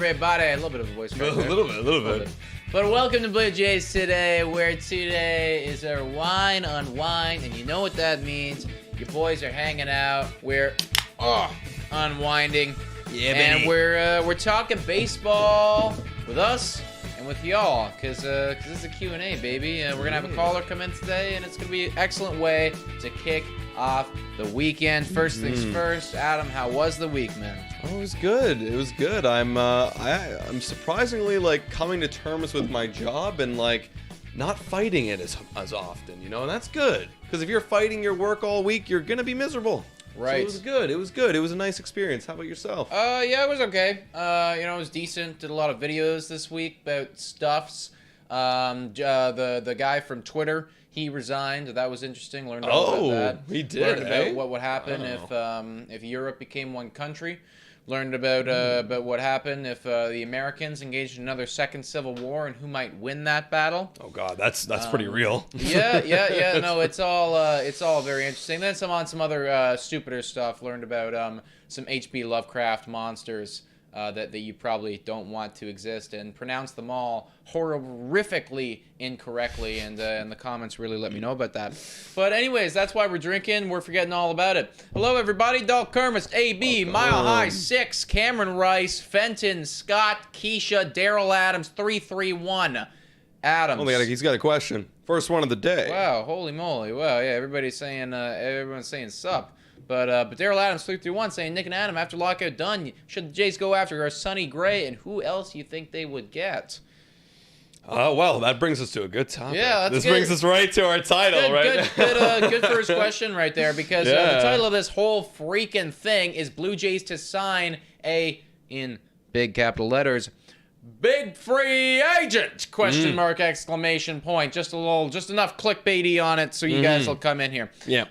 everybody. A little bit of a voice crack there. A little bit. But welcome to Blue Jays Today, where today is our wine unwind, and you know what that means. Your boys are hanging out. We're unwinding. Yeah, and baby. we're talking baseball with us and with y'all, because this is a Q&A, baby. We're going to have a caller come in today, and it's going to be an excellent way to kick off the weekend. First things first, Adam, how was the week, man? Oh, it was good. It was good. I'm surprisingly coming to terms with my job and not fighting it as often, and that's good. Because if you're fighting your work all week, you're gonna be miserable. Right. So it was good. It was good. It was a nice experience. How about yourself? Yeah, it was okay. It was decent. Did a lot of videos this week about stuffs. The guy from Twitter, he resigned. That was interesting. Learned all about that. He did. Learned about what would happen if Europe became one country. Learned about what happened if the Americans engaged in another second civil war and who might win that battle. Oh God, that's pretty real. Yeah. No, it's all very interesting. Then some other stupider stuff. Learned about some H.P. Lovecraft monsters that you probably don't want to exist, and pronounced them all horrifically incorrectly, and the comments really let me know about that. But anyways, that's why we're drinking. We're forgetting all about it. Hello, everybody. Doc Kermis, AB, Mile High 6, Cameron Rice, Fenton, Scott, Keisha, Daryl Adams, 331. Adams. Oh, he's got a question. First one of the day. Wow, holy moly. Wow, yeah, everybody's saying, everyone's saying sup. But Daryl Adams 331 saying, Nick and Adam, after lockout done, should the Jays go after our Sonny Gray, and who else you think they would get? Well, that brings us to a good topic. Yeah, this brings us right to our title, right? Good first question right there, because the title of this whole freaking thing is Blue Jays to sign a, in big capital letters, big free agent, question mark, exclamation point. Just enough clickbaity on it so you guys will come in here. Yeah.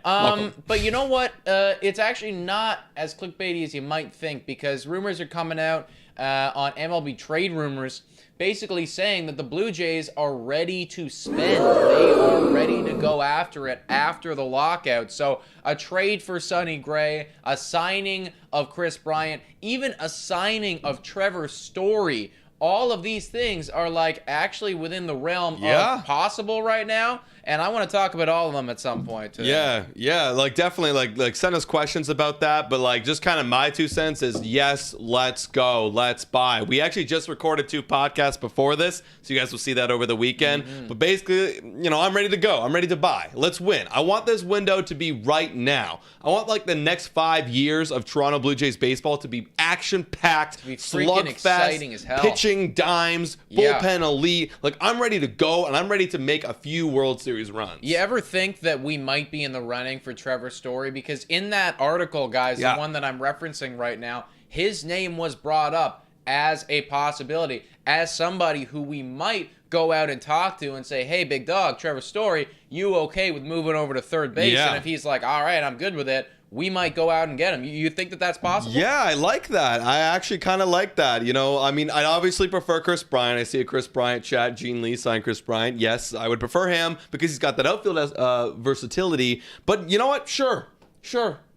But you know what? It's actually not as clickbaity as you might think, because rumors are coming out on MLB Trade Rumors basically saying that the Blue Jays are ready to spend. They are ready to go after it after the lockout. So a trade for Sonny Gray, a signing of Kris Bryant, even a signing of Trevor Story. All of these things are actually within the realm of possible right now, and I want to talk about all of them at some point today. Yeah, definitely send us questions about that, but just kind of my 2 cents is yes, let's go, let's buy. We actually just recorded 2 podcasts before this, so you guys will see that over the weekend. But basically, I'm ready to go. I'm ready to buy. Let's win. I want this window to be right now. I want the next 5 years of Toronto Blue Jays baseball to be action-packed, freaking exciting as hell. Pitching dimes, bullpen elite. I'm ready to go, and I'm ready to make a few World Series runs. You ever think that we might be in the running for Trevor Story? Because in that article, guys, the one that I'm referencing right now, his name was brought up as a possibility, as somebody who we might go out and talk to and say, hey, big dog, Trevor Story, you okay with moving over to third base? Yeah. And if he's like, all right, I'm good with it, we might go out and get him. You think that that's possible? Yeah, I like that. I actually kind of like that. I obviously prefer Kris Bryant. I see a Kris Bryant chat. Gene Lee signed Kris Bryant. Yes, I would prefer him because he's got that outfield versatility. But you know what? Sure.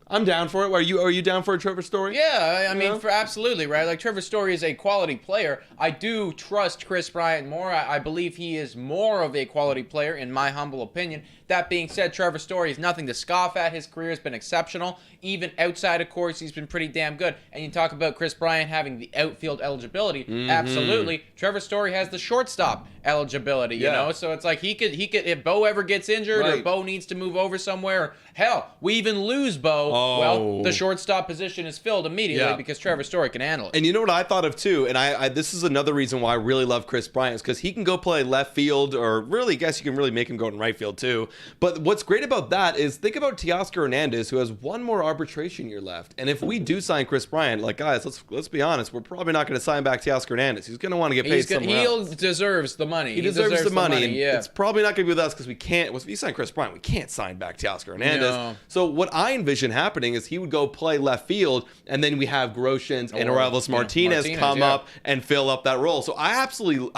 I'm down for it. Are you down for a Trevor Story? Yeah, I mean, for absolutely, right? Trevor Story is a quality player. I do trust Kris Bryant more. I believe he is more of a quality player, in my humble opinion. That being said, Trevor Story is nothing to scoff at. His career has been exceptional. Even outside of course, he's been pretty damn good. And you talk about Kris Bryant having the outfield eligibility. Absolutely. Trevor Story has the shortstop eligibility, you know? So it's he could, if Bo ever gets injured or Bo needs to move over somewhere, hell, we even lose Bo. Well, the shortstop position is filled immediately because Trevor Story can handle it. And you know what I thought of too, and I this is another reason why I really love Kris Bryant, is because he can go play left field, or really, I guess you can really make him go in right field too. But what's great about that is think about Teoscar Hernandez, who has one more arbitration year left. And if we do sign Kris Bryant, guys, let's be honest, we're probably not going to sign back Teoscar Hernandez. He's going to want to get paid somewhere else. He deserves the money. He deserves the money. It's probably not going to be with us because we can't. If you sign Kris Bryant, we can't sign back Teoscar Hernandez. No. So what I envision happening is he would go play left field, and then we have Groshans and Orelvis Martinez come up and fill up that role. So I absolutely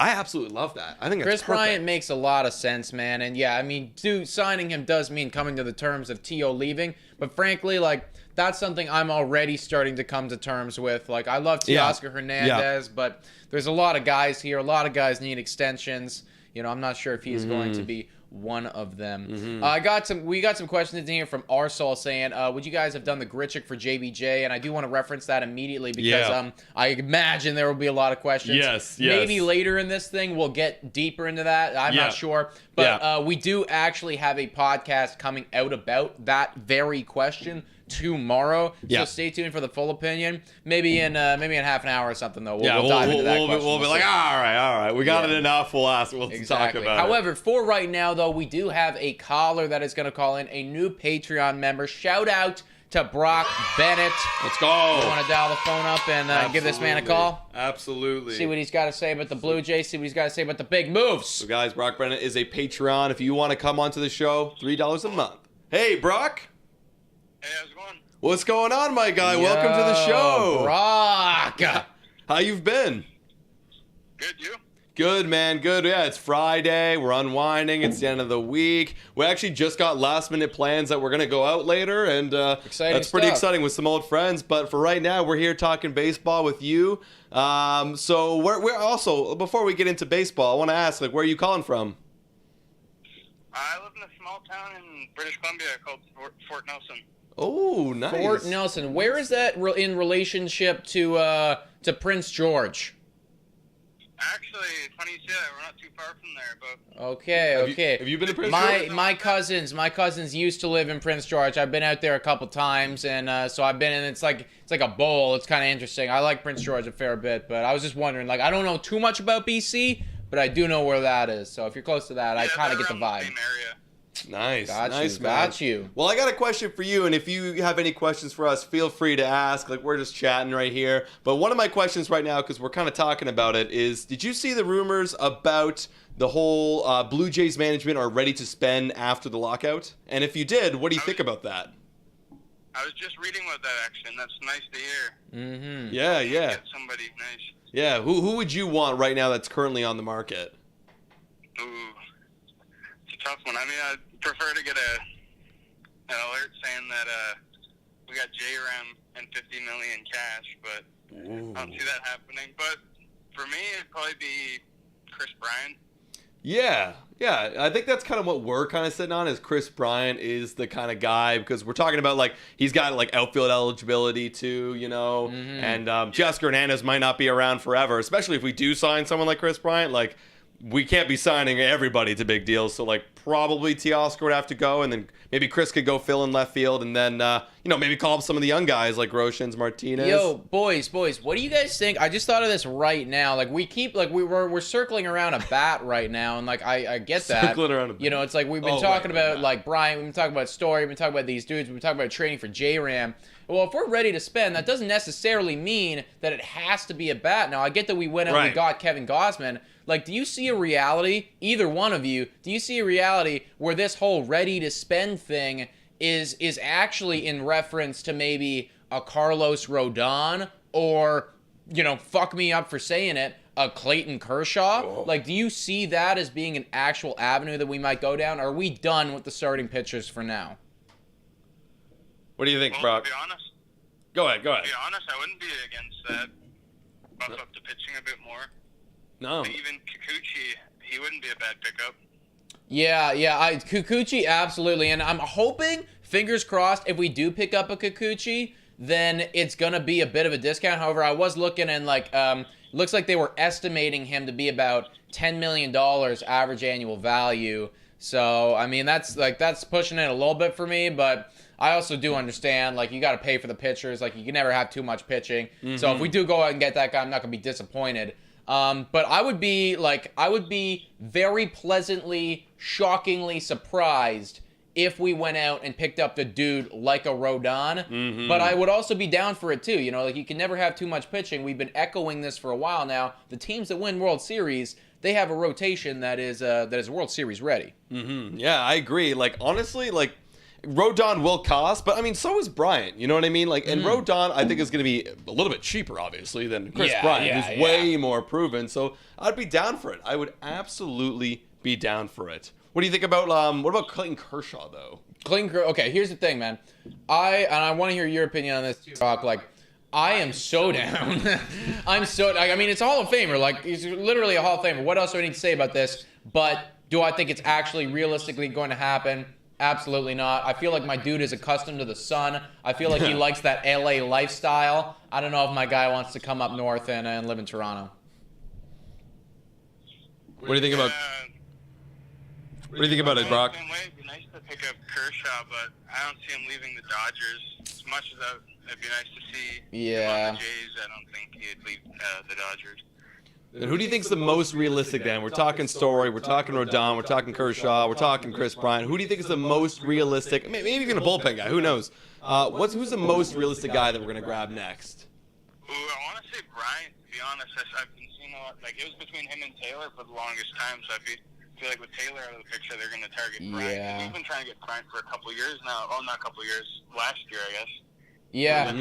love that. I think that's Kris perfect. Bryant makes a lot of sense, man. And signing him does mean coming to the terms of T.O. leaving. But frankly, that's something I'm already starting to come to terms with. Like, I love Teoscar Hernandez, but there's a lot of guys here. A lot of guys need extensions. I'm not sure if he's going to be one of them. We got some questions in here from Arsol saying, would you guys have done the Grichuk for JBJ? And I do want to reference that immediately because I imagine there will be a lot of questions. Yes. Maybe later in this thing we'll get deeper into that. I'm not sure. But we do actually have a podcast coming out about that very question tomorrow. So stay tuned for the full opinion. Maybe in half an hour or something, though. We'll dive into that question. We'll be like, all right. We got it enough. We'll ask. We'll talk about it. However, for right now, though, we do have a caller that is going to call in, a new Patreon member. Shout out to Brock Bennett. Let's go. You want to dial the phone up and give this man a call? Absolutely. See what he's got to say about the Blue Jays. See what he's got to say about the big moves. So, guys, Brock Bennett is a Patreon. If you want to come onto the show, $3 a month. Hey, Brock. Hey, how's it going? What's going on, my guy? Welcome to the show. Brock. How you've been? Good, you? Good, man. Good. Yeah, it's Friday. We're unwinding. It's the end of the week. We actually just got last-minute plans that we're going to go out later, and that's pretty exciting with some old friends. But for right now, we're here talking baseball with you. So we're also, before we get into baseball, I want to ask, where are you calling from? I live in a small town in British Columbia called Fort Nelson. Oh, nice. Fort Nelson. Where is that in relationship to Prince George? Actually, funny you say that. We're not too far from there, but... Okay. Have you been to Prince George? My cousins used to live in Prince George. I've been out there a couple times, and so I've been in. It's like a bowl. It's kind of interesting. I like Prince George a fair bit, but I was just wondering. I don't know too much about BC, but I do know where that is. So if you're close to that, I kind of get the vibe. Same area. Nice. Nice, man. Got you. Well, I got a question for you, and if you have any questions for us, feel free to ask. We're just chatting right here. But one of my questions right now, because we're kind of talking about it, is did you see the rumors about the whole Blue Jays management are ready to spend after the lockout? And if you did, what do you think about that? I was just reading about that, actually, and that's nice to hear. Mm-hmm. Yeah. Get somebody nice. Yeah, who would you want right now that's currently on the market? Ooh. Tough one. I mean, I'd prefer to get an alert saying that we got J-Ram and $50 million cash, but I don't see that happening. But for me, it'd probably be Kris Bryant. Yeah, I think that's kind of what we're kind of sitting on, is Kris Bryant is the kind of guy, because we're talking about, he's got, outfield eligibility too, and Teoscar Hernandez might not be around forever, especially if we do sign someone like Kris Bryant, we can't be signing everybody to big deals, so probably Teoscar would have to go, and then maybe Kris could go fill in left field, and then maybe call up some of the young guys like Roshans, Martinez. Yo, boys, what do you guys think? I just thought of this right now. We keep we're circling around a bat right now, and I get that. Circling around a bat. It's we've been talking about Bryant, we've been talking about Story, we've been talking about these dudes, we've been talking about trading for J-Ram. Well, if we're ready to spend, that doesn't necessarily mean that it has to be a bat. Now, I get that we went out and we got Kevin Gausman. Do you see a reality, either one of you, do you see a reality where this whole ready to spend thing is actually in reference to maybe a Carlos Rodon or, fuck me up for saying it, a Clayton Kershaw? Oh. Do you see that as being an actual avenue that we might go down? Or are we done with the starting pitchers for now? What do you think, Brock? To be honest, Go ahead. To be honest, I wouldn't be against that. Buff up the pitching a bit more. No. Even Kikuchi, he wouldn't be a bad pickup. Yeah, Kikuchi, absolutely. And I'm hoping, fingers crossed, if we do pick up a Kikuchi, then it's going to be a bit of a discount. However, I was looking and, looks like they were estimating him to be about $10 million average annual value. So, I mean, that's pushing it a little bit for me, but I also do understand, you got to pay for the pitchers. You can never have too much pitching. Mm-hmm. So if we do go out and get that guy, I'm not going to be disappointed. But I would be very pleasantly, shockingly surprised if we went out and picked up the dude like a Rodon. Mm-hmm. But I would also be down for it too. You can never have too much pitching. We've been echoing this for a while now. The teams that win World Series, they have a rotation that is World Series ready. Mm-hmm. Yeah, I agree. Honestly, Rodon will cost, but I mean, so is Bryant. You know what I mean? And Rodon, I think, is going to be a little bit cheaper, obviously, than Kris Bryant, who's way more proven. So I'd be down for it. I would absolutely be down for it. What do you think about what about Clayton Kershaw though? Okay, here's the thing, man. I want to hear your opinion on this too, Rock. Like, I am so down. I mean, it's a Hall of Famer. Like, he's literally a Hall of Famer. What else do I need to say about this? But do I think it's actually realistically going to happen? Absolutely not. I feel like my dude is accustomed to the sun. I feel like he likes that LA lifestyle. I don't know if my guy wants to come up north and live in Toronto. What do you think about? What do you think about it, Brock? It'd be nice to pick up Kershaw, but I don't see him leaving the Dodgers. As much as it'd be nice to see him on the Jays, I don't think he'd leave the Dodgers. And who do you think's the most realistic then? We're talking Story, we're talking Rondon, we're talking Kershaw, we're talking Kris Bryant. Who do you think is the most realistic? Maybe even a bullpen guy. Who knows? Who's the most realistic guy that we're gonna grab next? Ooh, I want to say Bryant. To be honest, I've been seeing a lot. Like, it was between him and Taylor for the longest time. So I feel like with Taylor out of the picture, they're gonna target Bryant. Yeah. We've been trying to get Bryant for a couple of years now. Oh, not a couple of years. Last year, I guess. Yeah, and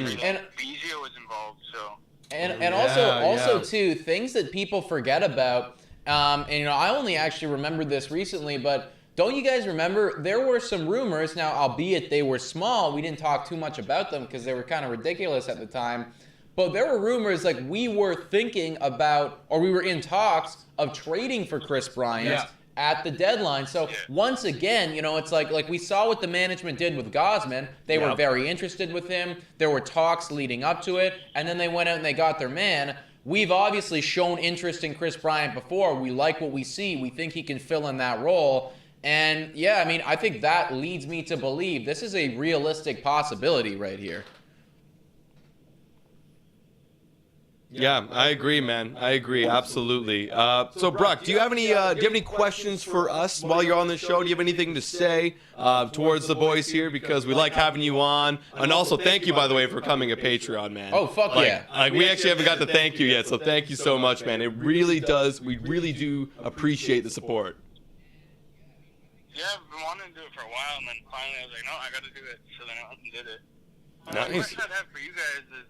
Bezio was involved, so. And also too, things that people forget about, and I only actually remembered this recently, but don't you guys remember there were some rumors, now albeit they were small, we didn't talk too much about them because they were kind of ridiculous at the time, but there were rumors like we were thinking about, or we were in talks of trading for Kris Bryant at the deadline. So once again, it's like we saw what the management did with Gausman. They were very interested with him. There were talks leading up to it, and then they went out and they got their man. We've obviously shown interest in Kris Bryant before. We like what we see. We think he can fill in that role. And yeah, I mean, I think that leads me to believe this is a realistic possibility right here. Yeah, I agree, man. I agree, absolutely. So, Brock, do you have any questions for us while you're on the show? Do you have anything to say towards the boys here? Because we like having you on, and also thank you, by the way, for coming a Patreon, man. Oh, fuck yeah! Like we actually haven't got to thank you yet, so thank you so much, man. It really does. We really do appreciate the support. Yeah, I've been wanting to do it for a while, and then finally I was like, no, I got to do it. So then I went and did it. The question I'd have for you guys is,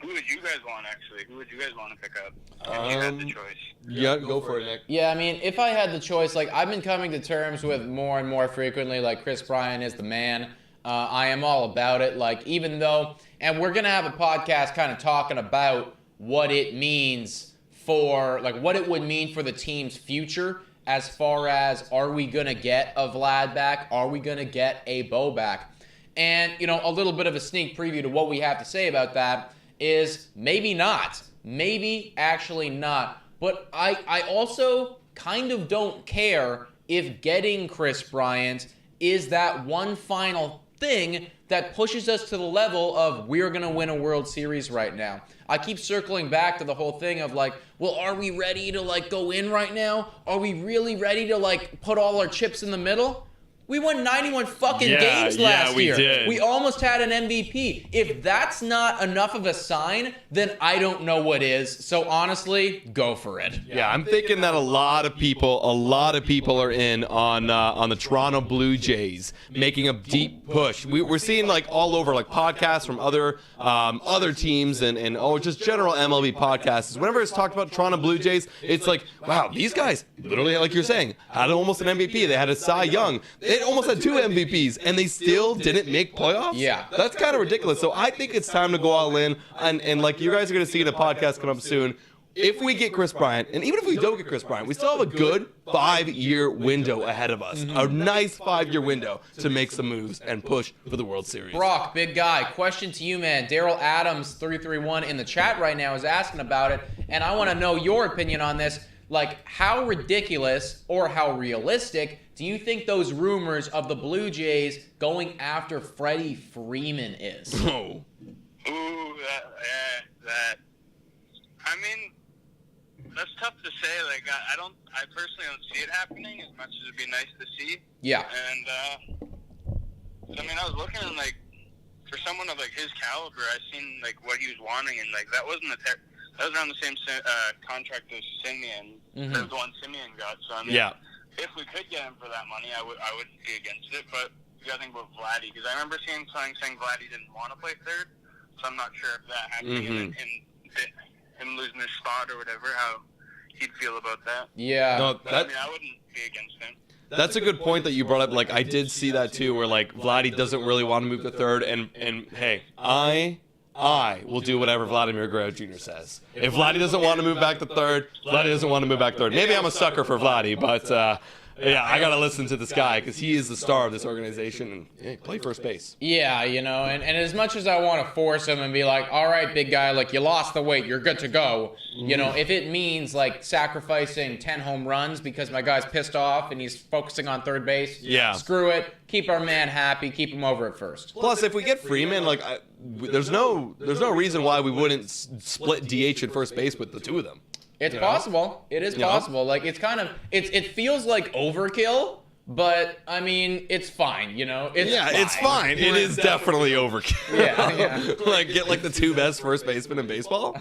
who would you guys want, actually? Who would you guys want to pick up if you had the choice? Yeah, go for it, Nick. Yeah, I mean, if I had the choice, like, I've been coming to terms with more and more frequently, like, Kris Bryant is the man. I am all about it. Like, even though, and we're going to have a podcast kind of talking about what it means for, like, what it would mean for the team's future as far as, are we going to get a Vlad back? Are we going to get a Bo back? And, a little bit of a sneak preview to what we have to say about that is maybe not. Maybe actually not. But I also kind of don't care if getting Kris Bryant is that one final thing that pushes us to the level of we're going to win a World Series right now. I keep circling back to the whole thing of like, well, are we ready to like go in right now? Are we really ready to like put all our chips in the middle? We won 91 fucking games last year. Did. We almost had an MVP. If that's not enough of a sign, then I don't know what is. So honestly, go for it. Yeah, I'm thinking that a lot of people are in on the Toronto Blue Jays making a deep push. We're seeing like all over like podcasts from other teams and just general MLB podcasts. Whenever it's talked about Toronto Blue Jays, it's like, wow, these guys literally, like you're saying, had almost an MVP. They had a Cy Young. They almost had 2 MVPs, and they still didn't make playoffs? Yeah. That's kind of ridiculous. So I think it's time to go all in. And like you guys are going to see in a podcast come up soon, if we get Kris Bryant, and even if we don't get Kris Bryant, we still have a good 5-year window ahead of us. A nice 5-year window to make some moves and push for the World Series. Brock, big guy, question to you, man. Daryl Adams, 331 in the chat right now is asking about it, and I want to know your opinion on this. Like, how ridiculous or how realistic do you think those rumors of the Blue Jays going after Freddie Freeman is? Oh. Ooh, that. I mean, that's tough to say. Like, I personally don't see it happening as much as it'd be nice to see. Yeah. And, I mean, I was looking and, like, for someone of, like, his caliber, I seen, like, what he was wanting, and, like, that wasn't that was around the same contract as Semien, as the one Semien got. So, I mean, if we could get him for that money, I wouldn't be against it. But you got to think about Vladdy, because I remember seeing something saying Vladdy didn't want to play third. So I'm not sure if that happening and him losing his spot or whatever, how he'd feel about that. Yeah. No, But, I mean, I wouldn't be against him. that's a good point that you brought up. Like, I did see that too, where like Vladdy doesn't really want to move to third, and hey, I will do whatever Vladimir Guerrero Jr. says. If Vladdy doesn't want to move back to third, Vladdy doesn't want to move back third. Maybe I'm a sucker for Vladdy, but yeah, I gotta listen to this guy because he is the star of this organization and hey, play first base. Yeah, you know, and as much as I want to force him and be like, all right, big guy, like you lost the weight, you're good to go. You know, if it means like sacrificing 10 home runs because my guy's pissed off and he's focusing on third base, Yeah. screw it. Keep our man happy. Keep him over at first. Plus, if we get Freeman, like there's no reason why we wouldn't split DH and first base with the two of them. It's possible. It is possible. Like it's kind of it feels like overkill, but I mean it's fine. You know. It's fine. It is definitely overkill. Yeah. Like get like the two best first basemen in baseball.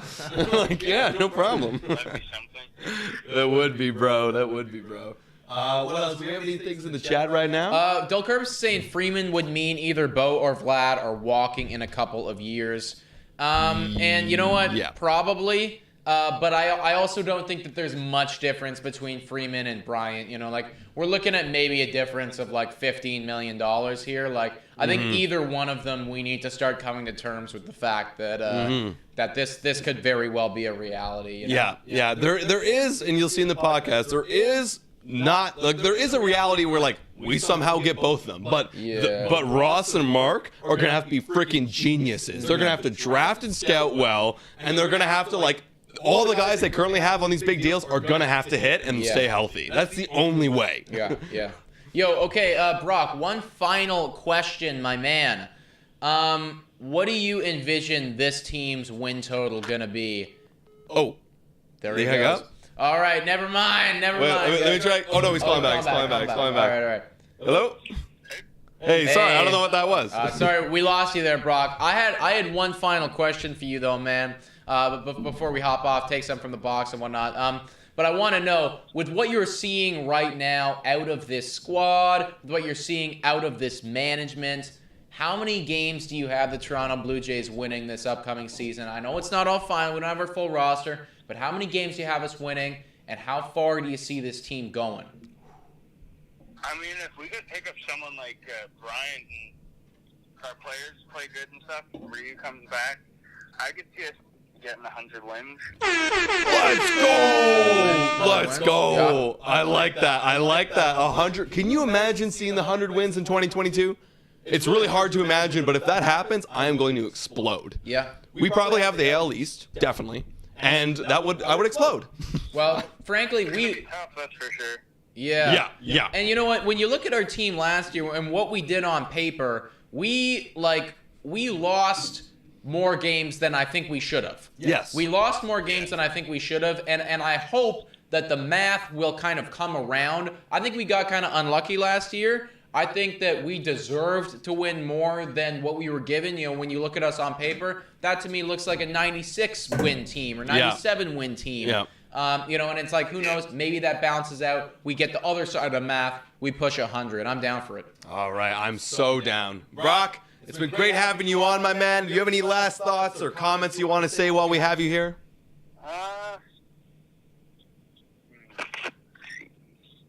Like yeah, no problem. That'd be something. That would be, bro. That would be, bro. What else? Do we have any things in the chat right now? Del Curbs is saying Freeman would mean either Bo or Vlad are walking in a couple of years. And you know what? Yeah. Probably. But I also don't think that there's much difference between Freeman and Bryant. You know, like we're looking at maybe a difference of like $15 million here. Like I think either one of them, we need to start coming to terms with the fact that that this could very well be a reality. You know? Yeah. There is, and you'll see in the podcast, there is not like there is a reality where like we somehow get both of them, but but Ross and Mark are gonna have to be freaking geniuses. They're gonna have to draft and scout well, and they're gonna have to like. All the guys they currently have on these big deals are going to have to hit and stay healthy. That's the only way. Yeah. Yo, okay, Brock, one final question, my man. What do you envision this team's win total going to be? Oh. There he hang goes. up? All right, never mind. Let me try. Oh, no, he's calling back. He's calling back. All right. Hello? Hey, sorry, I don't know what that was. Sorry, we lost you there, Brock. I had one final question for you, though, man. But before we hop off, take some from the box and whatnot. But I want to know, with what you're seeing right now out of this squad, with what you're seeing out of this management, how many games do you have the Toronto Blue Jays winning this upcoming season? I know it's not all final. We don't have our full roster. But how many games do you have us winning, and how far do you see this team going? I mean, if we could pick up someone like Bryant and our players play good and stuff, Ryu comes back, I could see us getting 100 wins. Let's go. I like that. 100. Can you imagine seeing the 100 wins in 2022? It's really hard to imagine, but if that happens, I am going to explode. Yeah. We probably have the AL East, definitely, and I would explode. Well, frankly, Tough, that's for sure. Yeah. Yeah. And you know what? When you look at our team last year and what we did on paper, we lost more games than I think we should have. Yes. We lost more games than I think we should have, and I hope that the math will kind of come around. I think we got kind of unlucky last year. I think that we deserved to win more than what we were given. You know, when you look at us on paper, that to me looks like a 96-win team or 97-win team. Yeah. You know, and it's like, who knows? Maybe that balances out. We get the other side of the math. We push 100. I'm down for it. All right, I'm so down. Brock, it's been great having you on, my man. Do you have any last thoughts or comments you want to say while we have you here?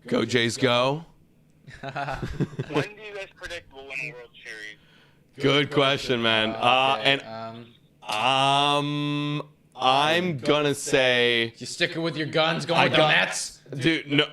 Go Jays, go. When do you guys predict we'll win a World Series? Good question, man. I'm gonna say. You sticking with your guns, going with the Mets? Dude, no.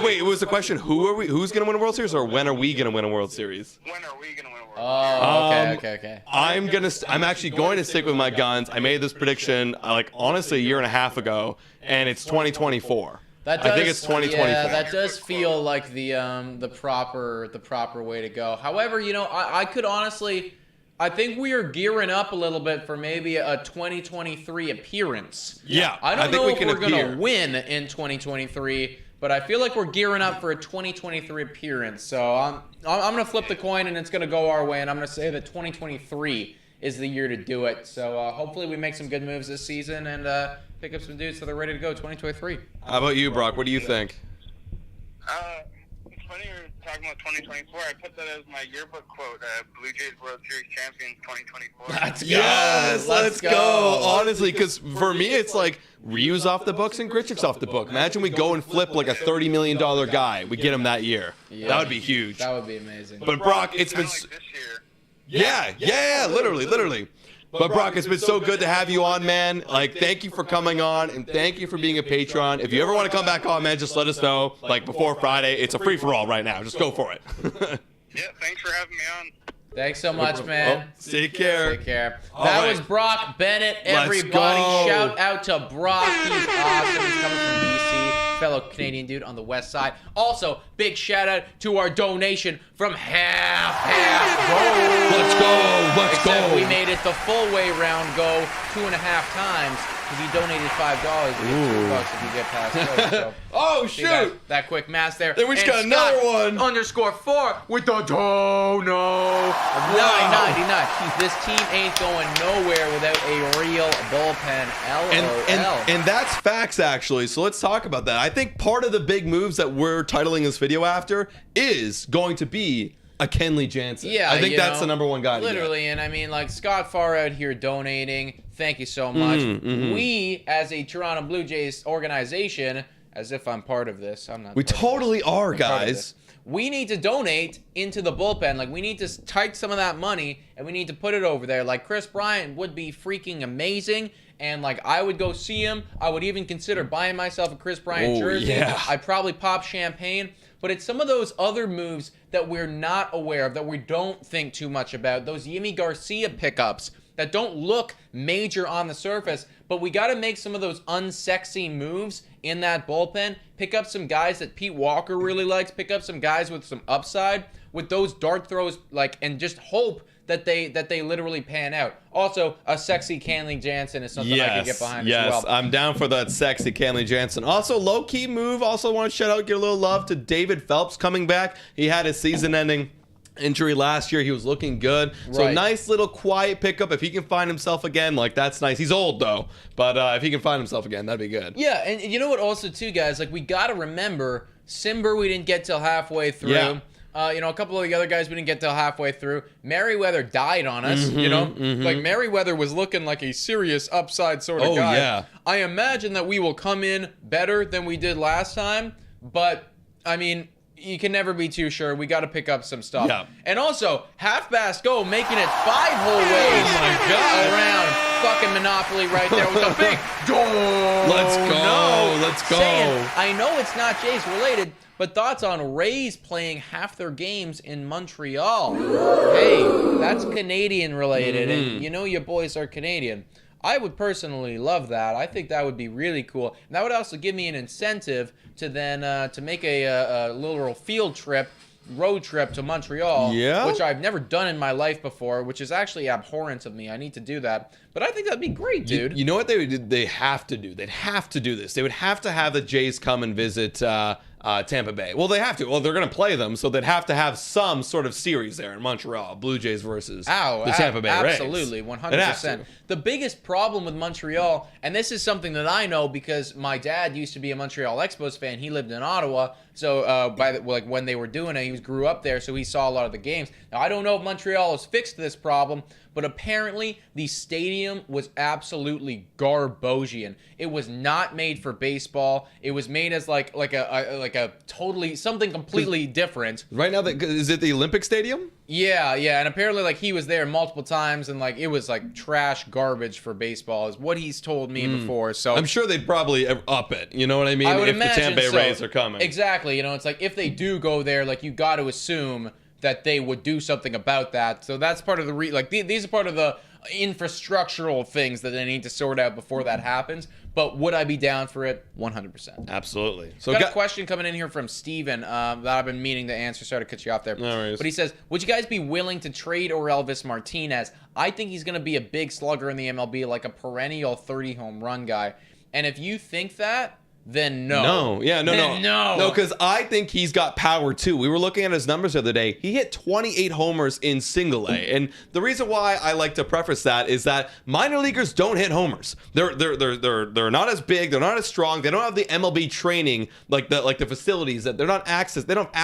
Wait. It was the question. Who's gonna win a World Series, or when are we gonna win a World Series? When are we gonna win a World Series? Okay. I'm actually going to stick with my guns. I made this prediction like honestly a year and a half ago, and it's 2024. I think it's 2024. Yeah, that does feel like the proper way to go. However, you know, I could honestly, I think we are gearing up a little bit for maybe a 2023 appearance. Yeah, I don't think know we if can we're appear. gonna win in 2023, but I feel like we're gearing up for a 2023 appearance. So I'm gonna flip the coin, and it's gonna go our way, and I'm gonna say that 2023 is the year to do it. So hopefully we make some good moves this season and pick up some dudes so they're ready to go 2023. How about you, Brock? What do you think? It's funny you're talking about 2024, I put that as my yearbook quote, Blue Jays World Series champions 2024. Let's go. Yes, let's go. go. Honestly, because for me, it's like Ryu's off the books and Grichuk's off the book. Imagine we go and flip like a $30 million guy. We get him that year. Yeah. That would be huge. That would be amazing. But Brock, it's been... Like this year. Yeah, literally. But Brock, it's been so good to have you on, man. Like, thank you for coming on, and thank you for being a patron. If you ever want to come back on, man, just let us know. Like, before Friday, it's a free-for-all right now. Just go for it. Yeah, thanks for having me on. Thanks so much, man. Take care. Take care. All That right. was Brock Bennett, Let's everybody. go. Shout out to Brock. He's awesome. He's coming from BC. Fellow Canadian dude on the west side. Also, big shout out to our donation from Half Gold. Let's Except go. we made it the full way round go 2.5 times because he donated $5. You get $2 if you get past those. So. Oh, See that, shoot. that quick math there. Then we just And got another Scott one. _4 with the dono of $9.99. This team ain't going nowhere without a real bullpen. LOL. And that's facts, actually. So let's talk about that. I think part of the big moves that we're titling this video after is going to be a KenleyJansen. Yeah, I think you that's know, the number one guy. Literally, and I mean, like Scott Farr out here donating. Thank you so much. We, as a Toronto Blue Jays organization, as if I'm part of this, I'm not. We part of totally this. are, I'm part of guys. this. We need to donate into the bullpen. Like, we need to take some of that money and we need to put it over there. Like, Kris Bryant would be freaking amazing. And, like, I would go see him. I would even consider buying myself a Kris Bryant jersey. Yeah. I'd probably pop champagne. But it's some of those other moves that we're not aware of, that we don't think too much about. Those Yimi Garcia pickups that don't look major on the surface, but we got to make some of those unsexy moves in that bullpen. Pick up some guys that Pete Walker really likes. Pick up some guys with some upside with those dart throws, like, and just hope that they literally pan out. Also, a sexy KenleyJansen is something I can get behind as well. I'm down for that sexy KenleyJansen. Also, low-key move. Also want to shout out, give a little love to David Phelps coming back. He had his season-ending injury last year. He was looking good. So Right. nice little quiet pickup. If he can find himself again, like, that's nice. He's old, though. But if he can find himself again, that'd be good. Yeah, and you know what also, too, guys? Like, we got to remember, Simber we didn't get till halfway through. Yeah. You know, a couple of the other guys we didn't get till halfway through. Merriweather died on us, you know? Like, Merriweather was looking like a serious upside sort of guy. Yeah. I imagine that we will come in better than we did last time, but, I mean, you can never be too sure. We got to pick up some stuff. Yeah. And also, Half Go making it 5 whole ways my God. around fucking Monopoly right there with a big Let's go. Let's go. Saying, I know it's not Jays related, but thoughts on Rays playing half their games in Montreal? Hey, that's Canadian related, and you know your boys are Canadian. I would personally love that. I think that would be really cool. And that would also give me an incentive to then to make a little field trip, road trip to Montreal, Yeah? which I've never done in my life before, which is actually abhorrent of me. I need to do that. But I think that'd be great, dude. You know what they would do? They have to do? They'd have to do this. They would have to have the Jays come and visit Tampa Bay. Well, they have to. Well, they're going to play them, so they'd have to have some sort of series there in Montreal. Blue Jays versus the Tampa Bay Rays. Absolutely, They'd have 100%. to. The biggest problem with Montreal, and this is something that I know because my dad used to be a Montreal Expos fan. He lived in Ottawa, so like when they were doing it, he grew up there, so he saw a lot of the games. Now, I don't know if Montreal has fixed this problem, but apparently the stadium was absolutely garbosian. It was not made for baseball. It was made as like a totally something completely different. Right now, is it the Olympic Stadium? Yeah, and apparently like he was there multiple times and like it was like trash garbage for baseball is what he's told me before. So I'm sure they'd probably up it. You know what I mean? I would if imagine the Tampa Bay so. Rays are coming. Exactly. You know, it's like if they do go there, like you got to assume that they would do something about that. So that's part of the these are part of the infrastructural things that they need to sort out before that happens. But would I be down for it? 100%. Absolutely. So Got a question coming in here from Steven that I've been meaning to answer. Sorry to cut you off there. No worries. But he says, would you guys be willing to trade Elvis Martinez? I think he's going to be a big slugger in the MLB, like a perennial 30 home run guy. And if you think that, then no. No, because I think he's got power too. We were looking at his numbers the other day. He hit 28 homers in single A, and the reason why I like to preface that is that minor leaguers don't hit homers. They're not as big. They're not as strong. They don't have the MLB training like the facilities that they don't have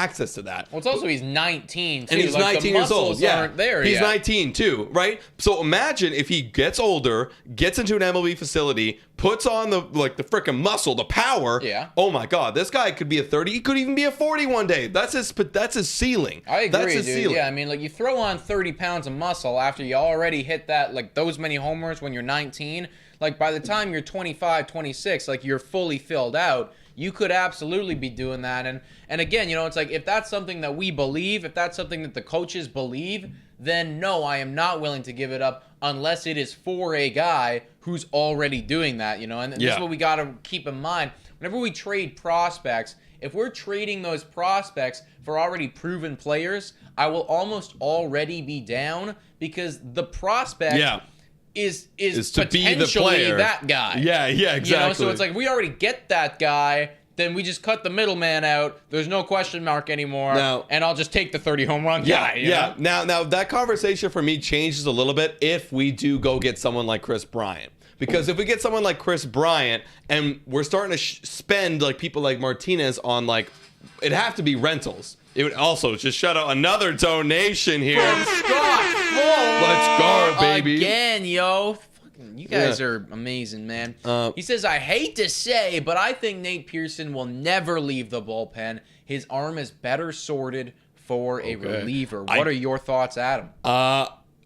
access to that. Well, it's also he's 19 too. And he's like, 19 the years old. Yeah, aren't there he's yet. 19 too, right? So imagine if he gets older, gets into an MLB facility, puts on the freaking muscle, the power. Yeah. Oh my God, this guy could be a 30. He could even be a 40 one day. That's his ceiling. I agree, That's his dude. ceiling. Yeah, I mean, like you throw on 30 pounds of muscle after you already hit that, like those many homers when you're 19. Like by the time you're 25, 26, like you're fully filled out. You could absolutely be doing that. And again, you know, it's like if that's something that we believe, if that's something that the coaches believe, then no, I am not willing to give it up unless it is for a guy who's already doing that, you know. And this is what we got to keep in mind. Whenever we trade prospects, if we're trading those prospects for already proven players, I will almost already be down because the prospect is to be the potentially player. that guy. Yeah, exactly. You know, so it's like we already get that guy, then we just cut the middleman out. There's no question mark anymore, and I'll just take the 30 home run guy. You know? Now that conversation for me changes a little bit if we do go get someone like Kris Bryant. Because if we get someone like Kris Bryant and we're starting to spend like people like Martinez on like, it'd have to be rentals. It would also just shut out another donation here. Let's go, baby. Again, yo. Fucking, you guys are amazing, man. He says, I hate to say, but I think Nate Pearson will never leave the bullpen. His arm is better sorted for a reliever. What are your thoughts, Adam?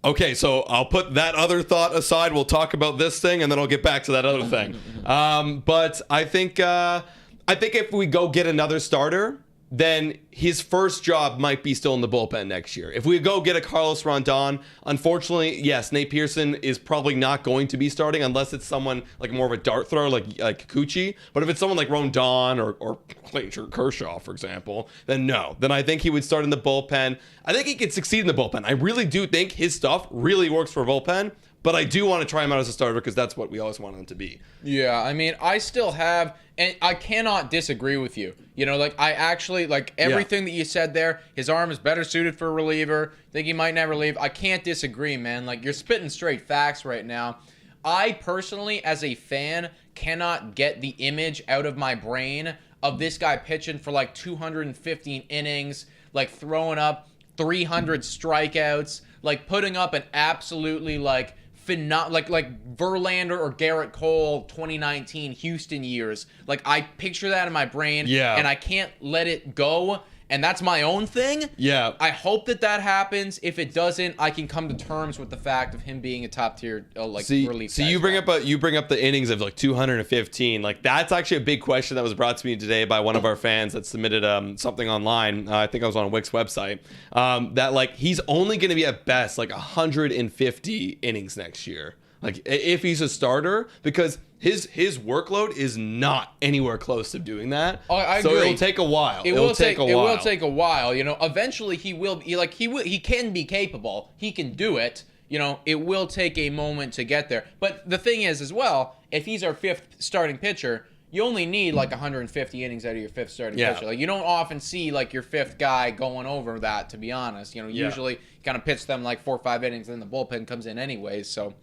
Okay, so I'll put that other thought aside. We'll talk about this thing, and then I'll get back to that other thing. But I think if we go get another starter, then his first job might be still in the bullpen next year. If we go get a Carlos Rondon, unfortunately, yes, Nate Pearson is probably not going to be starting unless it's someone like more of a dart thrower like Kikuchi. But if it's someone like Rondon or Clayton Kershaw, for example, then no. Then I think he would start in the bullpen. I think he could succeed in the bullpen. I really do think his stuff really works for a bullpen. But I do want to try him out as a starter because that's what we always want him to be. Yeah, I mean, I still have, and I cannot disagree with you. You know, like, I actually, like, everything that you said there, his arm is better suited for a reliever. Think he might never leave. I can't disagree, man. Like, you're spitting straight facts right now. I personally, as a fan, cannot get the image out of my brain of this guy pitching for, like, 215 innings, like, throwing up 300 strikeouts, like, putting up an absolutely, like Verlander or Garrett Cole 2019 Houston years. Like, I picture that in my brain, and I can't let it go. And that's my own thing. Yeah. I hope that happens. If it doesn't, I can come to terms with the fact of him being a top tier relief. So you bring up the innings of like 215. Like, that's actually a big question that was brought to me today by one of our fans that submitted something online. I think I was on Wick's website. That like he's only going to be at best like 150 innings next year. Like, if he's a starter, because his workload is not anywhere close to doing that. Oh, I so agree. It'll take a while. It will take a while. You know, eventually he will be like he can be capable. He can do it. You know, it will take a moment to get there. But the thing is, as well, if he's our fifth starting pitcher, you only need like 150 innings out of your fifth starting pitcher. Like, you don't often see like your fifth guy going over that, to be honest. You know, usually you kind of pitch them like 4 or 5 innings, and then the bullpen comes in anyways. So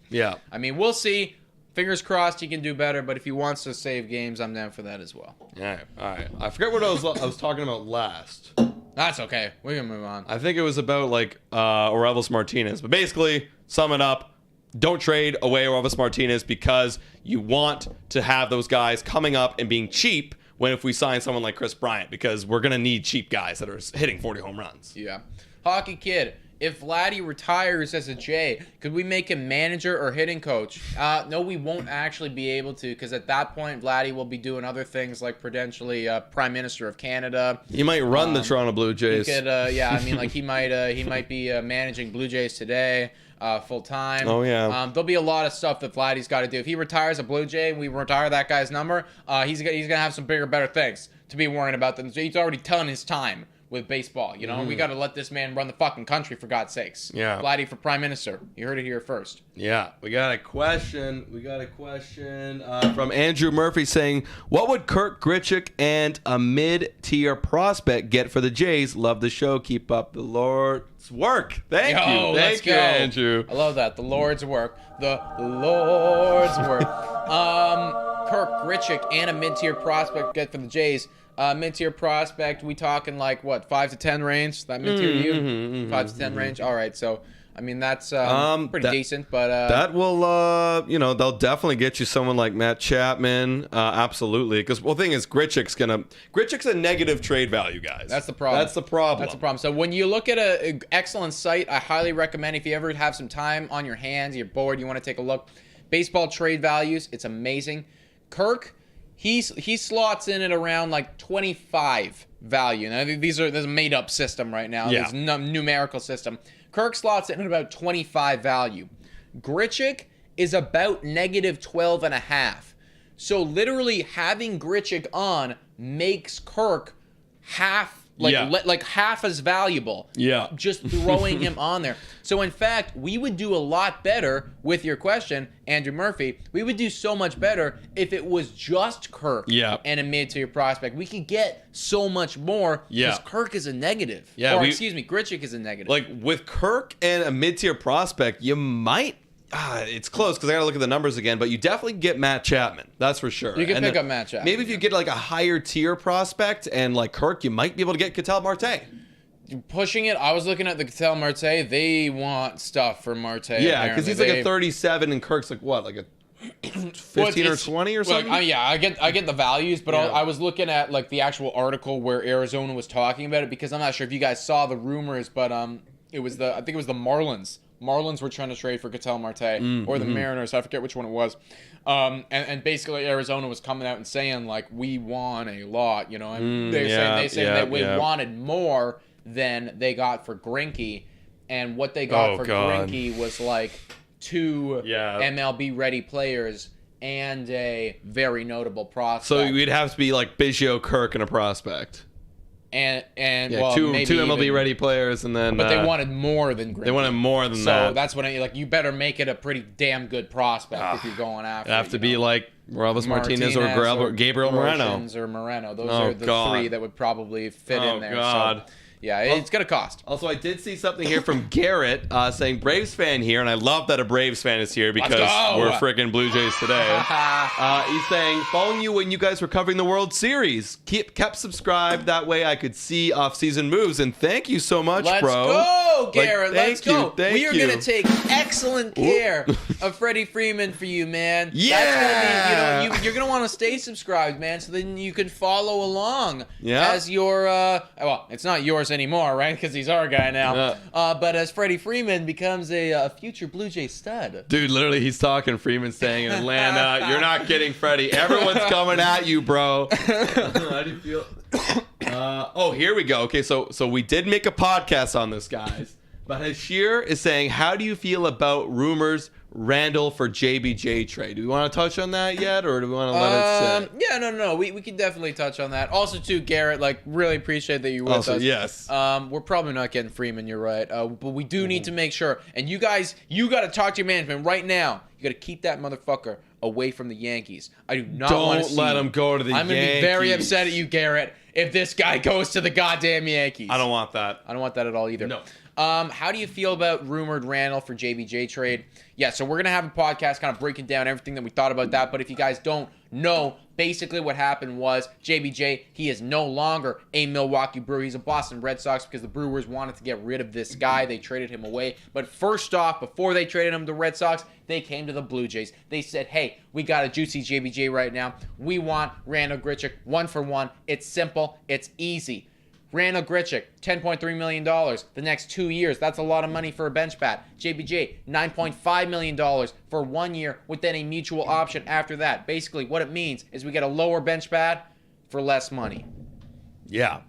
I mean, we'll see. Fingers crossed he can do better, but if he wants to save games, I'm down for that as well. All right. I forget what I was talking about last. That's okay. We can move on. I think it was about like Orelvis Martinez. But basically, sum it up. Don't trade away Orelvis Martinez because you want to have those guys coming up and being cheap when if we sign someone like Kris Bryant, because we're going to need cheap guys that are hitting 40 home runs. Yeah. Hockey Kid, if Vladdy retires as a J, could we make him manager or hitting coach? No, we won't actually be able to, because at that point, Vladdy will be doing other things like potentially Prime Minister of Canada. He might run the Toronto Blue Jays. He could, I mean, like he might be managing Blue Jays today. Full time. Oh yeah. There'll be a lot of stuff that Vladdy's got to do. If he retires a Blue Jay and we retire that guy's number, he's gonna have some bigger, better things to be worrying about. He's already done his time with baseball. You know, we got to let this man run the fucking country, for God's sakes. Yeah. Vladdy for prime minister. You heard it here first. Yeah, we got a question. From Andrew Murphy saying, "What would Kirk Grichuk and a mid-tier prospect get for the Jays? Love the show. Keep up the Lord's work." Thank you, let's go. Andrew. I love that. The Lord's work. The Lord's work. Kirk Grichuk and a mid-tier prospect get for the Jays. Mid-tier prospect, we talking like what, 5 to 10 range? That mid-tier to you? 5 to 10 range. All right, so I mean that's pretty decent, but that will they'll definitely get you someone like Matt Chapman, absolutely. Because the thing is, Grichuk's a negative trade value, guys. That's the problem. That's the problem. That's the problem. So when you look at an excellent site, I highly recommend, if you ever have some time on your hands, you're bored, you want to take a look, Baseball Trade Values. It's amazing. Kirk, he slots in at around like 25 value. Now there's a made up system right now. Yeah. There's no numerical system. Kirk slots in at about 25 value. Grichuk is about negative 12.5. So literally having Grichuk on makes Kirk half half as valuable. Yeah. Just throwing him on there. So in fact, we would do a lot better with your question, Andrew Murphy. We would do so much better if it was just Kirk and a mid-tier prospect. We could get so much more because Kirk is a negative. Yeah, Grichuk is a negative. Like with Kirk and a mid-tier prospect, you might. It's close because I got to look at the numbers again, but you definitely get Matt Chapman. That's for sure. You can pick up Matt Chapman. Maybe if you get like a higher tier prospect and like Kirk, you might be able to get Ketel Marte. Pushing it, I was looking at the Ketel Marte. They want stuff for Marte. Yeah, because he's like a 37 and Kirk's like what, like a 15 or 20 or something? I get the values, but I was looking at like the actual article where Arizona was talking about it, because I'm not sure if you guys saw the rumors, but I think it was the Marlins. Marlins were trying to trade for Ketel Marte, or the Mariners. I forget which one it was. And basically Arizona was coming out and saying like, we want a lot, you know. And they saying that we wanted more than they got for Greinke, and what they got for Greinke was like 2 MLB ready players and a very notable prospect. So you'd have to be like Biggio, Kirk, and a prospect. And two maybe MLB ready players, and then but they wanted more than Greinke. They wanted more than that. So that's when you better make it a pretty damn good prospect if you're going after. It'd have to be like Morales Martinez or Gabriel Moreno. Or Moreno. Those are the 3 that would probably fit in there. God. So, yeah, it's going to cost. Also, I did see something here from Garrett saying Braves fan here, and I love that a Braves fan is here because we're freaking Blue Jays today. He's saying, following you when you guys were covering the World Series. Kept subscribed. That way I could see off-season moves, and thank you so much, bro. Let's go, Garrett. Let's go. We are going to take excellent care of Freddie Freeman for you, man. Yeah. That's gonna be, you're going to want to stay subscribed, man, so then you can follow along as your, well, it's not yours anymore, right? Because he's our guy now. But as Freddie Freeman becomes a future Blue Jay stud. Dude, literally, he's talking Freeman saying in Atlanta, you're not kidding, Freddie. Everyone's coming at you, bro. How do you feel? Here we go. Okay, so we did make a podcast on this, guys. But Hashir is saying, how do you feel about rumors Randall for JBJ trade? Do we want to touch on that yet, or do we want to let it sit? Yeah, no. We can definitely touch on that. Also, too, Garrett, really appreciate that you're with us. Yes. We're probably not getting Freeman, you're right. But we do need to make sure. And you guys, you got to talk to your management right now. You got to keep that motherfucker away from the Yankees. I do not want to see let him go to the Yankees. I'm going to be very upset at you, Garrett, if this guy goes to the goddamn Yankees. I don't want that. I don't want that at all either. No. How do you feel about rumored Randall for JBJ trade? Yeah, so we're going to have a podcast kind of breaking down everything that we thought about that. But if you guys don't know, basically what happened was JBJ, he is no longer a Milwaukee Brewer. He's a Boston Red Sox because the Brewers wanted to get rid of this guy. They traded him away. But first off, before they traded him to the Red Sox, they came to the Blue Jays. They said, hey, we got a juicy JBJ right now. We want Randall Grichuk 1-for-1. It's simple. It's easy. Randall Grichuk, $10.3 million the next 2 years. That's a lot of money for a bench bat. JBJ, $9.5 million for 1 year with then a mutual option after that. Basically, what it means is we get a lower bench bat for less money. Yeah.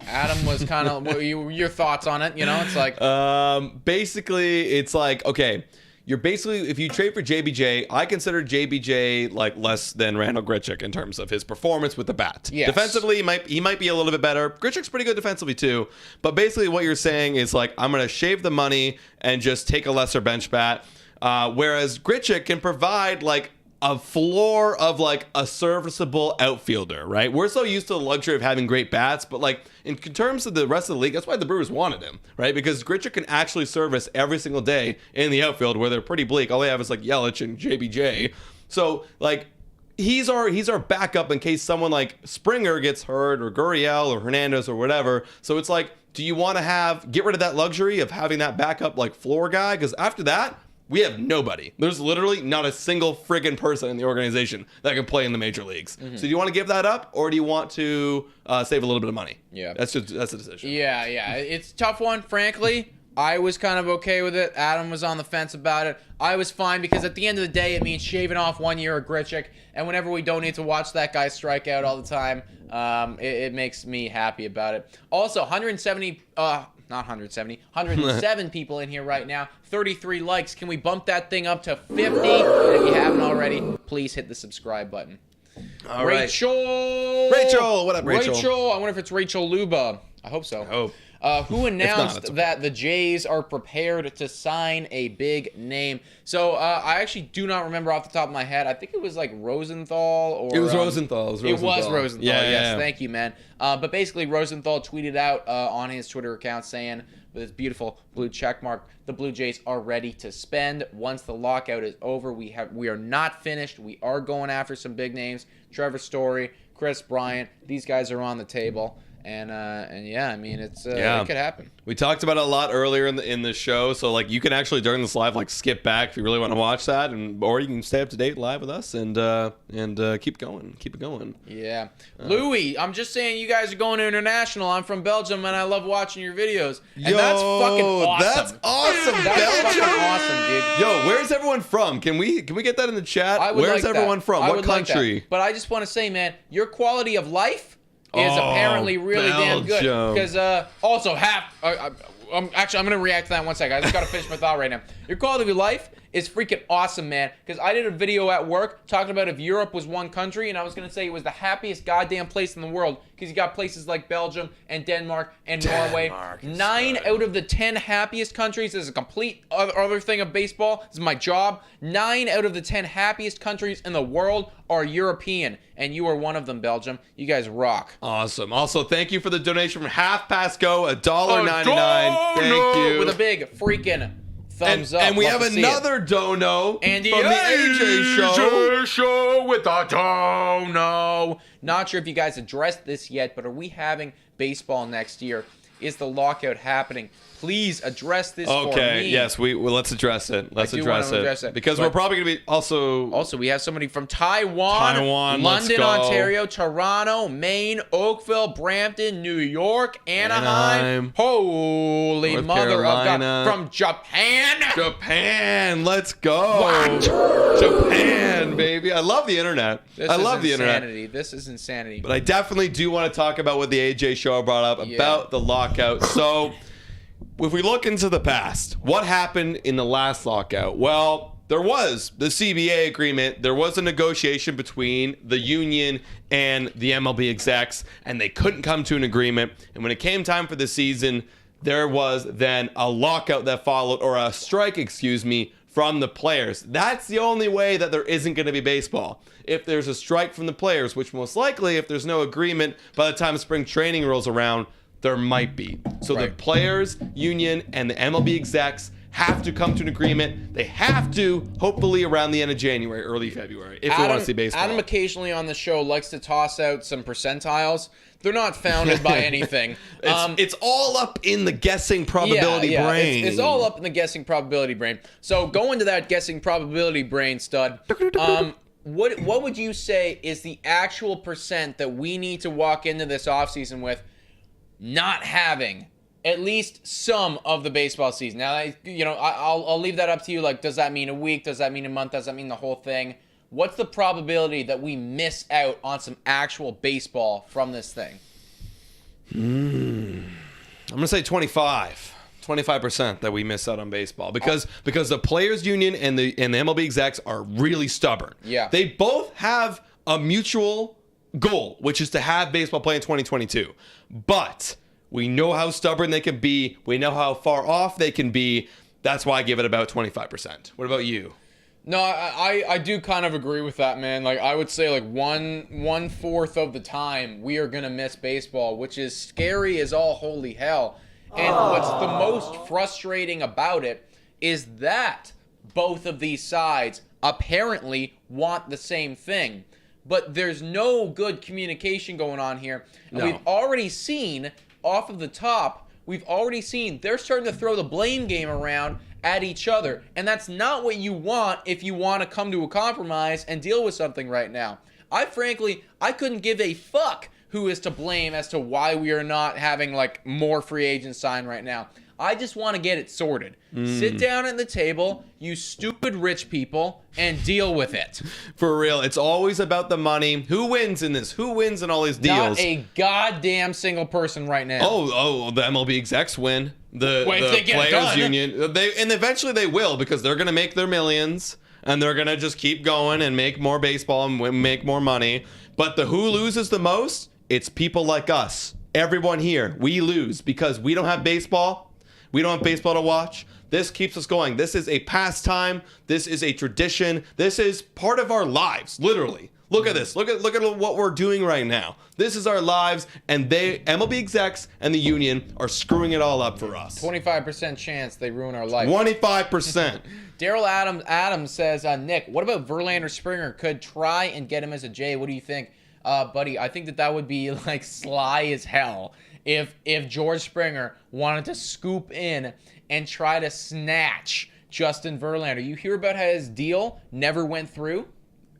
Adam was kind of, your thoughts on it? You know, it's like... Basically, it's like, okay, you're basically, if you trade for JBJ, I consider JBJ like less than Randall Grichuk in terms of his performance with the bat. Yes. Defensively, he might be a little bit better. Grichuk's pretty good defensively too. But basically what you're saying is like, I'm going to shave the money and just take a lesser bench bat. Whereas Grichuk can provide like a floor of like a serviceable outfielder, right? We're so used to the luxury of having great bats, but like in terms of the rest of the league, that's why the Brewers wanted him, right? Because Grichuk can actually service every single day in the outfield where they're pretty bleak. All they have is like Yelich and JBJ. So like he's our backup in case someone like Springer gets hurt or Gurriel or Hernandez or whatever. So it's like, do you want to get rid of that luxury of having that backup like floor guy? Because after that, we have nobody. There's literally not a single friggin' person in the organization that can play in the major leagues. So do you want to give that up, or do you want to save a little bit of money? Yeah. That's a decision. Yeah. It's a tough one, frankly. I was kind of okay with it. Adam was on the fence about it. I was fine because at the end of the day, it means shaving off 1 year of Grichuk. And whenever we don't need to watch that guy strike out all the time, it makes me happy about it. Also, 107 people in here right now. 33 likes. Can we bump that thing up to 50? And if you haven't already, please hit the subscribe button. All right. Rachel! What up, Rachel? I wonder if it's Rachel Luba. I hope so. I hope. Who announced it's okay. that the Jays are prepared to sign a big name? So I actually do not remember off the top of my head. I think it was like Rosenthal or... It was Rosenthal. It was Rosenthal. Yes, yeah. thank you, man. But basically, Rosenthal tweeted out on his Twitter account saying, with his beautiful blue check mark, the Blue Jays are ready to spend. Once the lockout is over, we are not finished. We are going after some big names. Trevor Story, Kris Bryant. These guys are on the table. And yeah, I mean, it could happen. We talked about it a lot earlier in the show, so like you can actually during this live like skip back if you really want to watch that, or you can stay up to date live with us and keep it going. Yeah, Louis, I'm just saying you guys are going international. I'm from Belgium and I love watching your videos. And that's fucking awesome. That's awesome, That's Belgium. fucking awesome, dude. Yo, where's everyone from? Can we get that in the chat? Where's like everyone that. from? I What would like country? that. But I just want to say, man, your quality of life is apparently really damn good. Belgium. Because also I'm going to react to that in 1 second. I just got to finish my thought right now. Your quality of life is freaking awesome, man. Because I did a video at work talking about if Europe was one country, and I was going to say it was the happiest goddamn place in the world. Because you got places like Belgium and Denmark and Norway. 9 out of the 10 happiest countries. This is a complete other thing of baseball. This is my job. 9 out of the 10 happiest countries in the world are European. And you are one of them, Belgium. You guys rock. Awesome. Also, thank you for the donation from Half Past Go, $1.99. Thank you. With a big freaking thumbs up. And we Love have to see another dono Andy from the AJ Show. Show with a dono. Not sure if you guys addressed this yet, but are we having baseball next year? Is the lockout happening? Please address this for me. Okay, yes, well, let's address it. Let's address it. Because But we're probably going to be Also, we have somebody from Taiwan, let's London, go. Ontario, Toronto, Maine, Oakville, Brampton, New York, Anaheim. Holy North mother Carolina. of God. From Japan. Japan, let's go. Japan, baby. I love the internet. I love the internet. This is insanity. But I definitely do want to talk about what the AJ Show brought up about the lockout. So, if we look into the past, what happened in the last lockout? Well, there was the CBA agreement. There was a negotiation between the union and the MLB execs, and they couldn't come to an agreement. And when it came time for the season, there was then a lockout that followed, or a strike, from the players. That's the only way that there isn't going to be baseball. If there's a strike from the players, which most likely, if there's no agreement by the time spring training rolls around, there might be. So the players, union, and the MLB execs have to come to an agreement. They have to, hopefully around the end of January, early February, if we want to see baseball. Adam occasionally on the show likes to toss out some percentiles. They're not founded by anything. It's all up in the guessing probability brain. It's all up in the guessing probability brain. So go into that guessing probability brain, stud. What would you say is the actual percent that we need to walk into this offseason with not having at least some of the baseball season? Now, I'll leave that up to you. Like, does that mean a week? Does that mean a month? Does that mean the whole thing? What's the probability that we miss out on some actual baseball from this thing? I'm going to say 25. 25% that we miss out on baseball because the players union and the MLB execs are really stubborn. Yeah. They both have a mutual goal, which is to have baseball play in 2022. But we know how stubborn they can be. We know how far off they can be. That's why I give it about 25%. What about you? No, I do kind of agree with that, man. Like, I would say like one fourth of the time we are gonna miss baseball, which is scary as all holy hell. And what's the most frustrating about it is that both of these sides apparently want the same thing, but there's no good communication going on here. And No. we've already seen off of the top, they're starting to throw the blame game around at each other. And that's not what you want if you want to come to a compromise and deal with something right now. I couldn't give a fuck who is to blame as to why we are not having like more free agents signed right now. I just want to get it sorted. Sit down at the table, you stupid rich people, and deal with it. For real, it's always about the money. Who wins in this? Who wins in all these deals? Not a goddamn single person right now. Oh, the MLB execs win. The Well, if they get it players done. union. And eventually they will because they're going to make their millions and they're going to just keep going and make more baseball and make more money. But who loses the most? It's people like us. Everyone here, we lose because we don't have baseball. We don't have baseball to watch. This keeps us going. This is a pastime. This is a tradition. This is part of our lives, literally. Look at this. Look at what we're doing right now. This is our lives, and MLB execs and the union are screwing it all up for us. 25% chance they ruin our life. 25%. Daryl Adams says, Nick, what about Verlander Springer? Could try and get him as a J. What do you think? Buddy, I think that would be like sly as hell if George Springer wanted to scoop in and try to snatch Justin Verlander. You hear about how his deal never went through?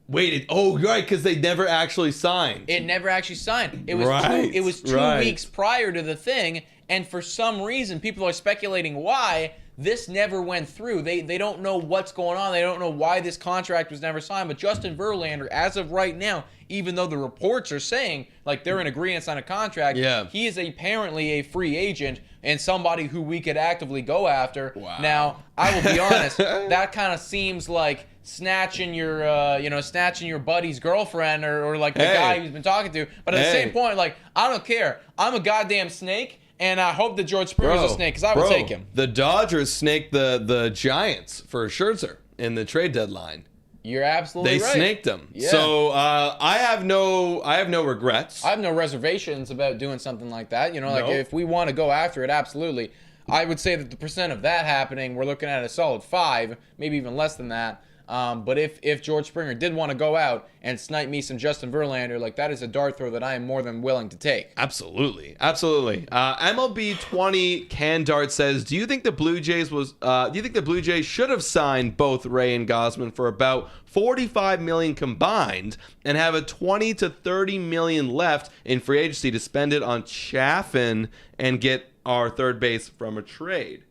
Wait, right, because they never actually signed. It never actually signed. It was Right, two weeks prior to the thing, and for some reason, people are speculating why this never went through. They don't know what's going on. They don't know why this contract was never signed. But Justin Verlander, as of right now, even though the reports are saying like they're in agreement on a contract, he is apparently a free agent and somebody who we could actively go after. Wow. Now, I will be honest, that kind of seems like snatching your buddy's girlfriend or like the guy who's been talking to. But at the same point, like, I don't care. I'm a goddamn snake. And I hope that George Springer's a snake, because I would take him. The Dodgers snaked the Giants for Scherzer in the trade deadline. You're absolutely right. They snaked him. Yeah. So I have no regrets. I have no reservations about doing something like that. You know, like if we want to go after it, absolutely. I would say that the percent of that happening, we're looking at a solid 5, maybe even less than that. But if George Springer did want to go out and snipe me some Justin Verlander, like that is a dart throw that I am more than willing to take. Absolutely. MLB 20 Can Dart says, do you think the Blue Jays should have signed both Ray and Gosman for about $45 million combined and have a $20 to $30 million left in free agency to spend it on Chaffin and get our third base from a trade?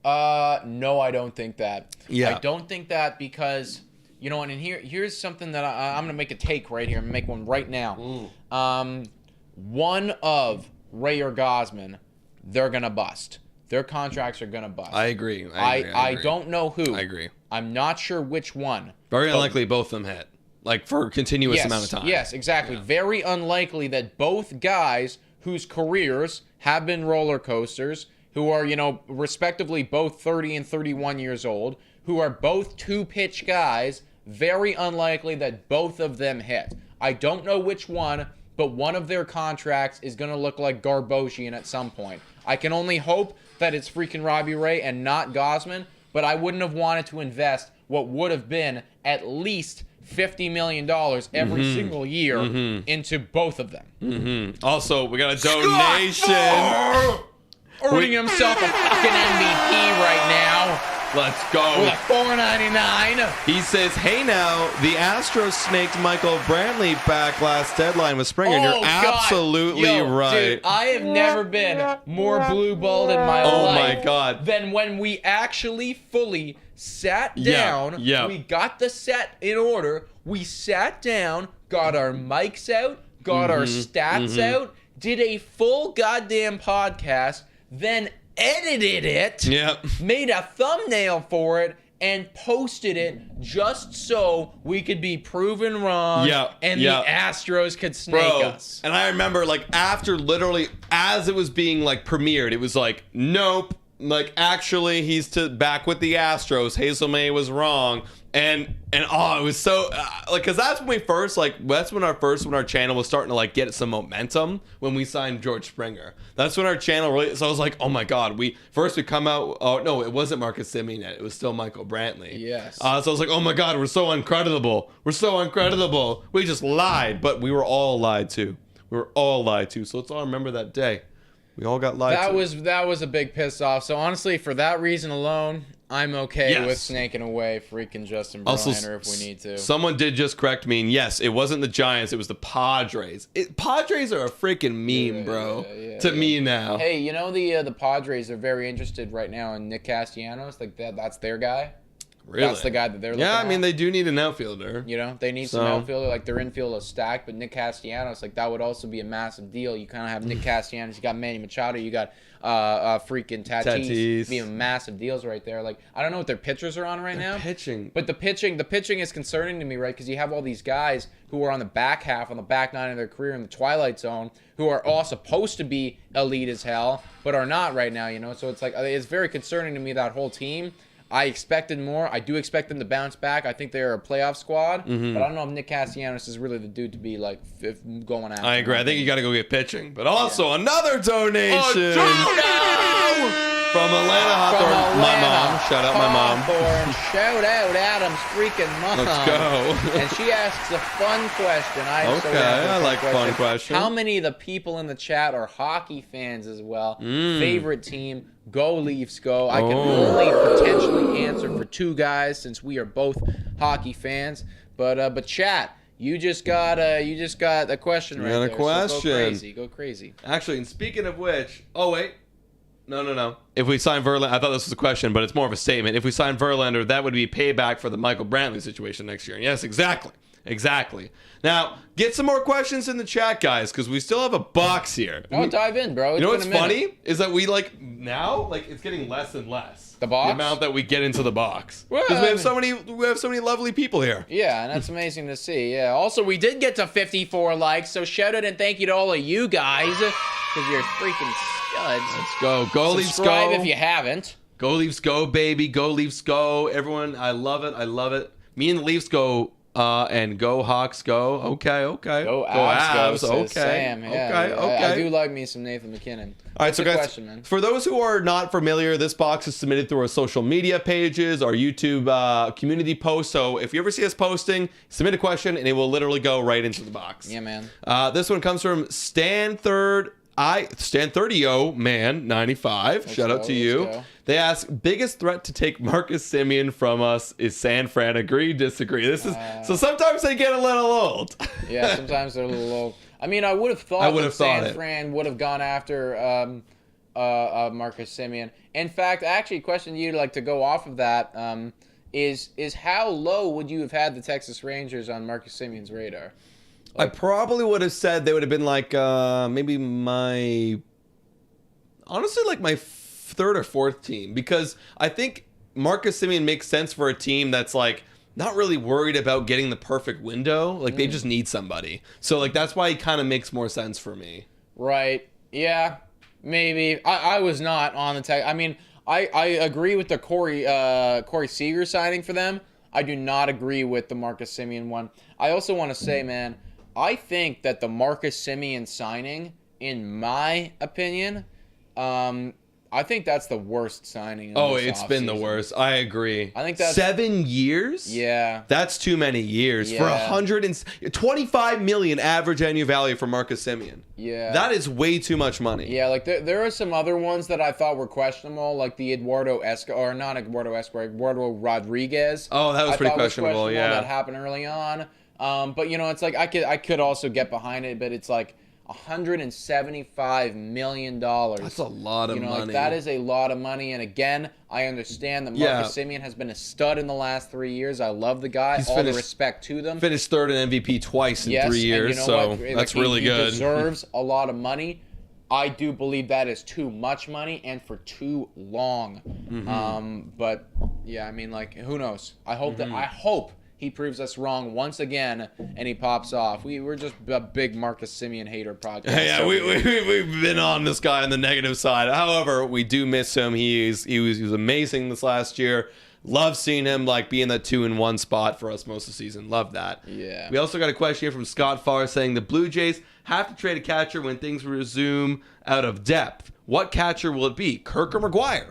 No, I don't think that. Yeah. I don't think that because, you know, and here's something that I'm going to make a take right here. I'm going to make one right now. One of Ray or Gosman, they're going to bust. Their contracts are going to bust. I agree. I don't know who. I agree. I'm not sure which one. Very unlikely both of them hit. Like for a continuous amount of time. Yes, exactly. Yeah. Very unlikely that both guys whose careers have been roller coasters, who are, you know, respectively both 30 and 31 years old, who are both two-pitch guys, very unlikely that both of them hit. I don't know which one, but one of their contracts is going to look like Garbosian at some point. I can only hope that it's freaking Robbie Ray and not Gosman, but I wouldn't have wanted to invest what would have been at least $50 million every single year into both of them. Also, we got a donation. Earning himself a fucking MVP right now. Let's go. With a $4.99. He says, hey now, the Astros snaked Michael Brantley back last deadline with Springer. And you're absolutely right. Dude, I have never been more blue-balled in my life. Oh my God. Than when we actually fully sat down. Yeah. We got the set in order. We sat down, got our mics out, got our stats out, did a full goddamn podcast. Then edited it, made a thumbnail for it, and posted it just so we could be proven wrong and the Astros could snake us. And I remember, like, after literally, as it was being, like, premiered, it was like, nope, like, actually, he's back with the Astros. Hazel May was wrong. And oh, it was so, like, because that's when when our channel was starting to, like, get some momentum when we signed George Springer. That's when our channel really, so I was like, oh my God, we come out, oh no, it wasn't Marcus Semien yet, it was still Michael Brantley. Yes. So I was like, oh my God, we're so incredible. We just lied, but we were all lied to. So let's all remember that day. We all got lied to. That was a big piss off. So honestly, for that reason alone, I'm okay with snaking away freaking Justin Verlander if we need to. Someone did just correct me, and yes, it wasn't the Giants, it was the Padres. Padres are a freaking meme, bro. To me now. Hey, you know the Padres are very interested right now in Nick Castellanos. Like that's their guy. Really? That's the guy that they're looking at. Yeah, I mean, they do need an outfielder. You know, they need some outfielder. Like, their infield is stacked, but Nick Castellanos, like, that would also be a massive deal. You kind of have Nick Castellanos, you got Manny Machado, you got freaking Tatis. Being massive deals right there. Like, I don't know what their pitchers are on right now. Pitching. But the pitching is concerning to me, right? Because you have all these guys who are on the back half, on the back nine of their career in the twilight zone, who are all supposed to be elite as hell, but are not right now, you know? So it's like, it's very concerning to me, that whole team. I expected more. I do expect them to bounce back. I think they're a playoff squad, but I don't know if Nick Castellanos is really the dude to be like going after. I agree. I think you got to go get pitching, but also another donation from Atlanta Hawthorne. My mom. Shout out my mom. Shout out Adam's freaking mom. Let's go. And she asks a fun question. I like fun questions. How many of the people in the chat are hockey fans as well? Favorite team? Go Leafs, go. I can only potentially answer for two guys since we are both hockey fans. But chat, you just got a question right there. So go crazy. Actually, and speaking of which, no. If we sign Verlander, I thought this was a question, but it's more of a statement. If we sign Verlander, that would be payback for the Michael Brantley situation next year. And yes, exactly. Now, get some more questions in the chat, guys, because we still have a box here. Dive in, bro. You know what's funny is that we now it's getting less and less. The box? The amount that we get into the box. Because we have so many lovely people here. Yeah, and that's amazing to see. Yeah. Also, we did get to 54 likes, so shout out and thank you to all of you guys, because you're freaking studs. Let's go. Go Leafs, go. Subscribe if you haven't. Go Leafs, go, baby. Go Leafs, go. Everyone, I love it. Me and the Leafs go. And go Hawks, go. Okay. Go Avs, okay. Sam, yeah. Okay. I do like me some Nathan McKinnon. All right, so guys, question, man. For those who are not familiar, this box is submitted through our social media pages, our YouTube community posts. So if you ever see us posting, submit a question, and it will literally go right into the box. Yeah, man. This one comes from Stan 30 man 95. Shout out to you. Go. They ask, biggest threat to take Marcus Semien from us is San Fran. Agree, disagree. This is so sometimes they get a little old. Yeah, sometimes they're a little old. I mean, I would have thought that San Fran would have gone after Marcus Semien. In fact, actually, a question to you, like, to go off of that, is how low would you have had the Texas Rangers on Marcus Semien's radar? I probably would have said they would have been like maybe my third or fourth team, because I think Marcus Semien makes sense for a team that's like not really worried about getting the perfect window. Like they just need somebody. So like that's why he kind of makes more sense for me. Right. Yeah. Maybe. I was not on the tech. I mean, I agree with the Corey Seager signing for them. I do not agree with the Marcus Semien one. I also want to say, man, I think that the Marcus Semien signing, in my opinion, I think that's the worst signing. It's been the worst. I agree. I think that's 7 years. Yeah, that's too many years for $125 million average annual value for Marcus Semien. Yeah, that is way too much money. Yeah, like there are some other ones that I thought were questionable, like the Eduardo Rodriguez. Oh, that was pretty questionable. Yeah, that happened early on. But you know, it's like I could also get behind it, but it's like $175 million. That's a lot of money. Like that is a lot of money. And again, I understand that Marcus Semien has been a stud in the last 3 years. I love the guy. All the respect to them. Finished third in MVP twice in 3 years. And you know so what? that's really good. He deserves a lot of money. I do believe that is too much money and for too long. But yeah, I mean, like, who knows? I hope he proves us wrong once again and he pops off. We're just a big Marcus Semien hater podcast. Yeah, we've been on this guy on the negative side. However, we do miss him. He was amazing this last year. Love seeing him like be in that 2-1 spot for us most of the season. Love that. Yeah. We also got a question here from Scott Farr saying the Blue Jays have to trade a catcher when things resume out of depth. What catcher will it be? Kirk or McGuire?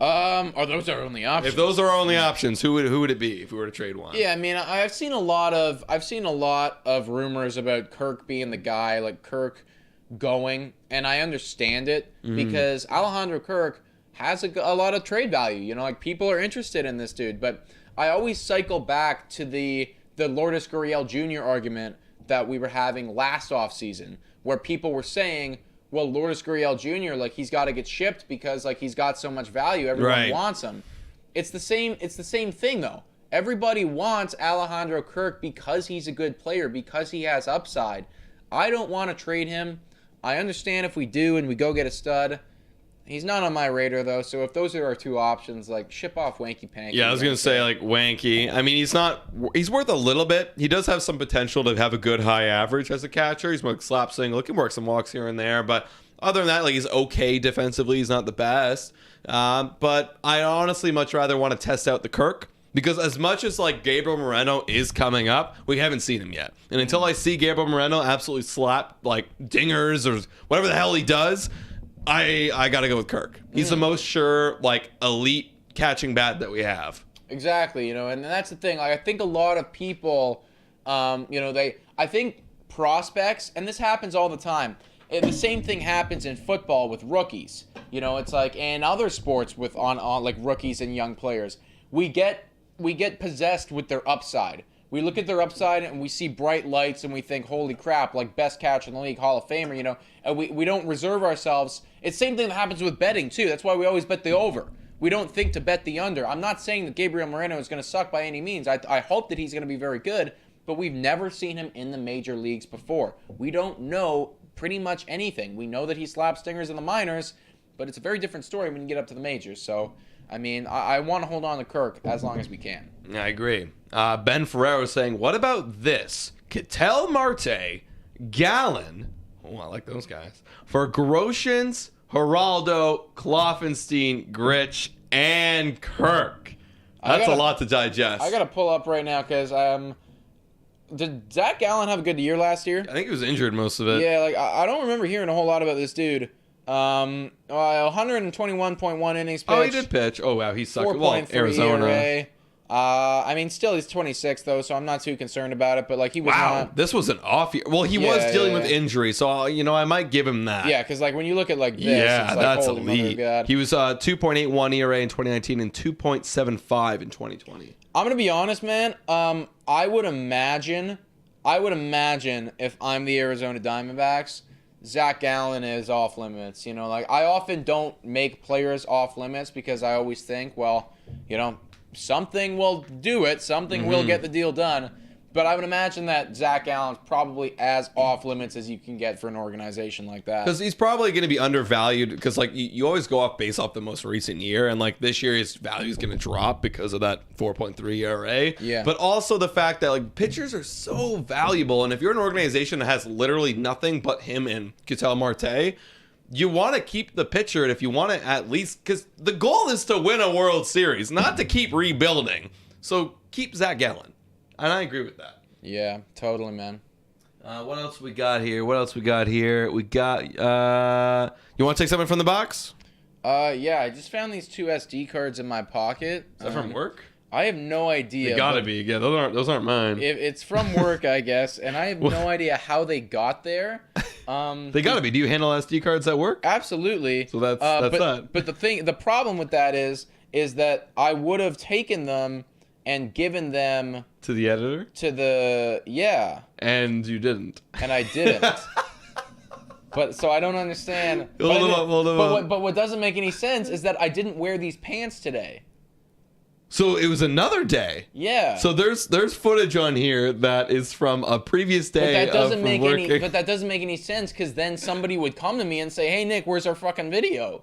Are those our only options? If those are our only options, who would it be if we were to trade one? Yeah, I mean, I've seen a lot of rumors about Kirk being the guy, like Kirk going, and I understand it because Alejandro Kirk has a lot of trade value. You know, like people are interested in this dude, but I always cycle back to the Lourdes Gurriel Jr. argument that we were having last offseason, where people were saying, well, Lourdes Gurriel Jr., like, he's got to get shipped because, like, he's got so much value. Everyone wants him. It's the same thing, though. Everybody wants Alejandro Kirk because he's a good player, because he has upside. I don't want to trade him. I understand if we do and we go get a stud. He's not on my radar, though, so if those are our two options, like, ship off Wanky Panky. Yeah, I was going to say, like, Wanky. I mean, he's worth a little bit. He does have some potential to have a good high average as a catcher. He's like slap single. He can work some walks here and there, but other than that, like, he's okay defensively. He's not the best. But I honestly much rather want to test out the Kirk. Because as much as, like, Gabriel Moreno is coming up, we haven't seen him yet. And until I see Gabriel Moreno absolutely slap, like, dingers or whatever the hell he does, I got to go with Kirk. He's the most sure, like, elite catching bat that we have. Exactly, you know, and that's the thing. Like, I think a lot of people, you know, I think prospects, and this happens all the time. The same thing happens in football with rookies. You know, it's like in other sports with on like rookies and young players. We get possessed with their upside. We look at their upside and we see bright lights and we think, holy crap, like best catcher in the league, Hall of Famer, you know, and we don't reserve ourselves. It's the same thing that happens with betting, too. That's why we always bet the over. We don't think to bet the under. I'm not saying that Gabriel Moreno is going to suck by any means. I hope that he's going to be very good, but we've never seen him in the major leagues before. We don't know pretty much anything. We know that he slaps stingers in the minors, but it's a very different story when you get up to the majors. So, I mean, I want to hold on to Kirk as long as we can. Yeah, I agree. Ben Ferrero is saying, what about this? Ketel Marte, Gallon, oh, I like those guys, for Groshans, Geraldo, Kloffenstein, Grich, and Kirk. That's a lot to digest. I got to pull up right now because did Zach Gallen have a good year last year? I think he was injured most of it. Yeah, like I don't remember hearing a whole lot about this dude. 121.1 innings pitched. Oh, he did pitch. Oh, wow, he sucked. 4.3 Arizona. ERA. I mean, still he's 26 though, so I'm not too concerned about it. But like he was not. This was an off year. Well, he was dealing with injury, so you know I might give him that. Yeah, because like when you look at like this, it's like, that's holy elite. God. He was 2.81 ERA in 2019 and 2.75 in 2020. I'm gonna be honest, man. I would imagine if I'm the Arizona Diamondbacks, Zach Gallen is off limits. You know, like I often don't make players off limits because I always think, well, you know, something will do it. Something will get the deal done. But I would imagine that Zach Gallen's probably as off limits as you can get for an organization like that. Because he's probably going to be undervalued because, like, you always go off based off the most recent year. And, like, this year his value is going to drop because of that 4.3 ERA. Yeah. But also the fact that, like, pitchers are so valuable. And if you're an organization that has literally nothing but him and Ketel Marte, you want to keep the pitcher. And if you want to at least, because the goal is to win a World Series, not to keep rebuilding. So keep Zach Gallen. And I agree with that. Yeah, totally, man. What else we got here? We got, you want to take something from the box? Yeah, I just found these 2 SD cards in my pocket. Is that from work? I have no idea. They gotta be. Yeah, those aren't mine. It's from work, I guess, and I have no idea how they got there. They gotta be. Do you handle SD cards at work? Absolutely. So that's that. But the problem with that is that I would have taken them and given them to the editor? And you didn't. And I didn't. But so I don't understand. Hold on. But what doesn't make any sense is that I didn't wear these pants today. So it was another day. Yeah. So there's footage on here that is from a previous day. But that doesn't make any sense, because then somebody would come to me and say, "Hey Nick, where's our fucking video?"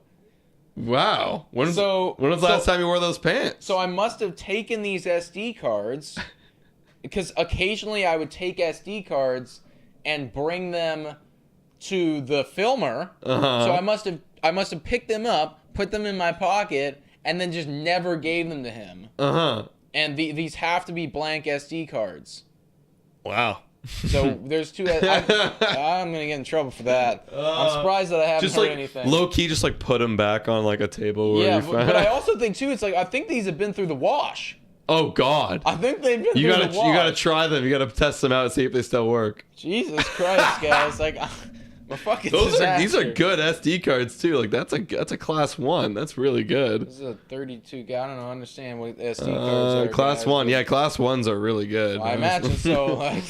Wow. When was the last time you wore those pants? So I must have taken these SD cards, because occasionally I would take SD cards and bring them to the filmer. So I must have picked them up, put them in my pocket, and then just never gave them to him. And these have to be blank SD cards. Wow. So there's two. I'm gonna get in trouble for that. I'm surprised that I haven't Just heard like anything. low key, just like put them back on like a table. Yeah, but I also think too, it's like I think these have been through the wash. Oh God. I think they've been through the wash. You gotta try them. You gotta test them out and see if they still work. Jesus Christ, guys! Like, I'm a fucking disaster. These are good SD cards too. Like that's a class 1. That's really good. This is a 32. I don't understand what SD cards are. Class guys, 1. Yeah, class 1s are really good. Well, I imagine so. Like,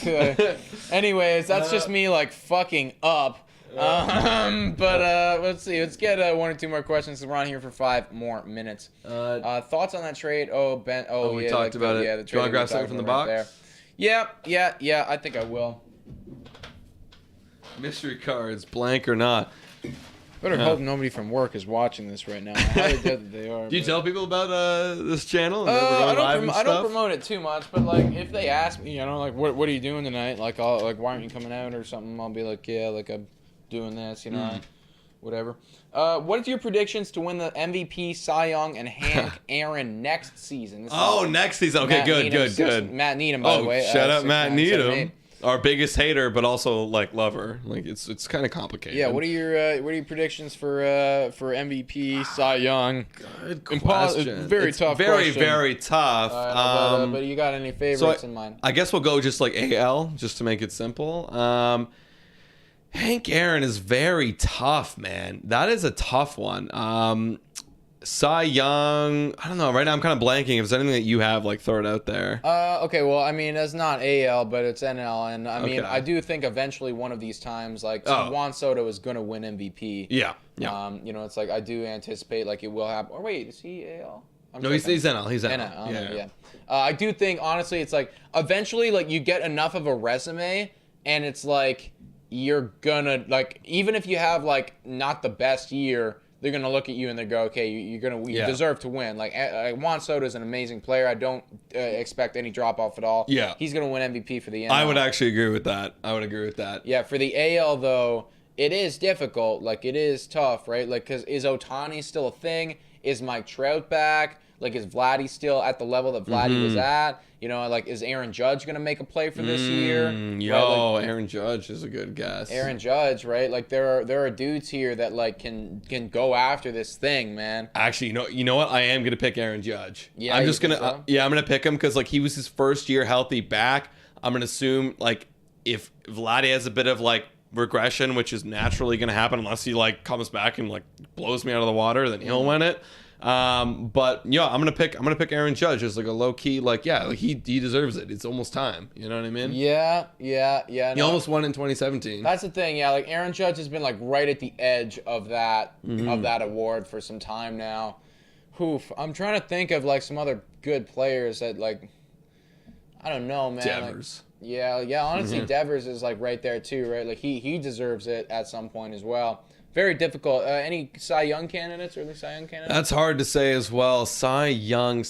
anyways, that's just me like fucking up. But let's see. Let's get one or two more questions. We're on here for 5 more minutes. Thoughts on that trade? We talked about it. Yeah, the Do you want to grab something from the box? There. Yeah. I think I will. Mystery cards, blank or not. Better hope nobody from work is watching this right now. I highly doubt that they are. Do you tell people about this channel? I don't promote it too much, but like if they ask me, like what are you doing tonight? Like why aren't you coming out or something? I'll be like, yeah, like I'm doing this, whatever. What is your predictions to win the MVP, Cy Young, and Hank Aaron next season? Next season. Okay, good. Matt Needham, by the way. Shout out Matt Needham. Our biggest hater, but also like lover. Like it's kind of complicated. Yeah. What are your predictions for MVP, Cy Young? Good question. Very tough. Very tough. But you got any favorites in mind? I guess we'll go just like AL, just to make it simple. Hank Aaron is very tough, man. That is a tough one. Cy Young, I don't know. Right now I'm kind of blanking. If there's anything that you have, like throw it out there. Okay. Well, I mean, it's not AL, but it's NL, and I mean, I do think eventually one of these times, like Juan Soto is gonna win MVP. Yeah. It's like I do anticipate like it will happen. Or wait, is he AL? No, he's NL. He's NL. Yeah. I do think honestly, it's like eventually, like you get enough of a resume, and it's like you're gonna like even if you have like not the best year. They're gonna look at you and they go, okay, you deserve to win. Like Juan Soto is an amazing player. I don't expect any drop off at all. Yeah, he's gonna win MVP for the NL. I would actually agree with that. Yeah, for the AL though, it is difficult. Like it is tough, right? Like because is Ohtani still a thing? Is Mike Trout back? Like is Vladdy still at the level that Vladdy was at? Like is Aaron Judge gonna make a play for this year? Aaron Judge is a good guess. Aaron Judge, right? Like there are dudes here that like can go after this thing, man. Actually, you know what? I am gonna pick Aaron Judge. Yeah, I'm just gonna I'm gonna pick him because like he was his first year healthy back. I'm gonna assume like if Vladdy has a bit of like regression, which is naturally gonna happen unless he like comes back and like blows me out of the water, then he'll win it. But yeah, I'm gonna pick Aaron Judge as like a low key he deserves it. It's almost time. You know what I mean? Yeah. He almost won in 2017. That's the thing. Yeah, like Aaron Judge has been like right at the edge of that award for some time now. I'm trying to think of like some other good players that like I don't know, man. Devers. Like, yeah. Honestly, Devers is like right there too, right? Like he deserves it at some point as well. Very difficult. Any Cy Young candidates? Early Cy Young candidates? That's hard to say as well. Cy Young.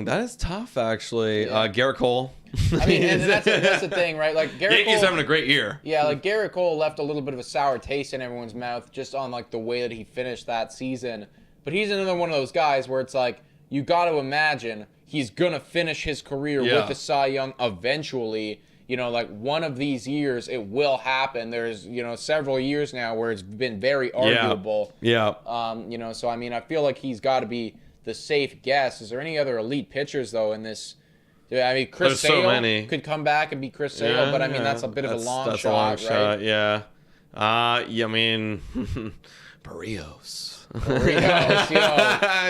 That is tough, actually. Yeah. Garrett Cole. I mean, and that's the thing, right? Like Garrett Yankees Cole, having a great year. Yeah, like Garrett Cole left a little bit of a sour taste in everyone's mouth just on like the way that he finished that season. But he's another one of those guys where it's like you got to imagine he's gonna finish his career with the Cy Young eventually. Like one of these years, it will happen. There's, several years now where it's been very arguable. Yeah. So, I mean, I feel like he's got to be the safe guess. Is there any other elite pitchers, though, in this? I mean, Chris Sale could come back and be Chris Sale, but, I mean, that's a bit of a long shot, right? Yeah. I mean, Barrios.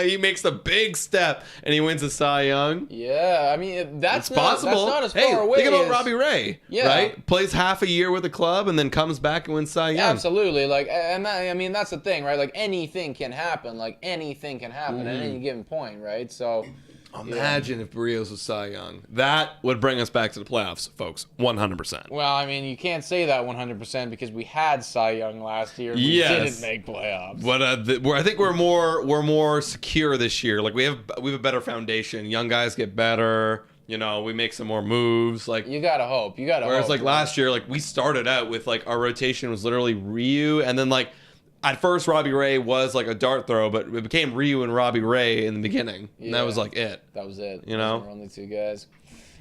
He makes a big step and he wins a Cy Young. Yeah, I mean that's possible. That's not as far away. Think about Robbie Ray. Yeah, right. Plays half a year with the club and then comes back and wins Cy Young. Absolutely. Like, and I mean that's the thing, right? Like anything can happen. Like anything can happen at any given point, right? So. Imagine if Barrios was Cy Young. That would bring us back to the playoffs, folks. 100%. Well, I mean, you can't say that 100% because we had Cy Young last year. We didn't make playoffs. But I think we're more secure this year. Like we have a better foundation. Young guys get better. You know, we make some more moves. Like you gotta hope. Whereas like last year, like we started out with like our rotation was literally Ryu, and then like at first Robbie Ray was like a dart throw, but it became Ryu and Robbie Ray in the beginning, and that was like it. That was it. You know, those were only two guys.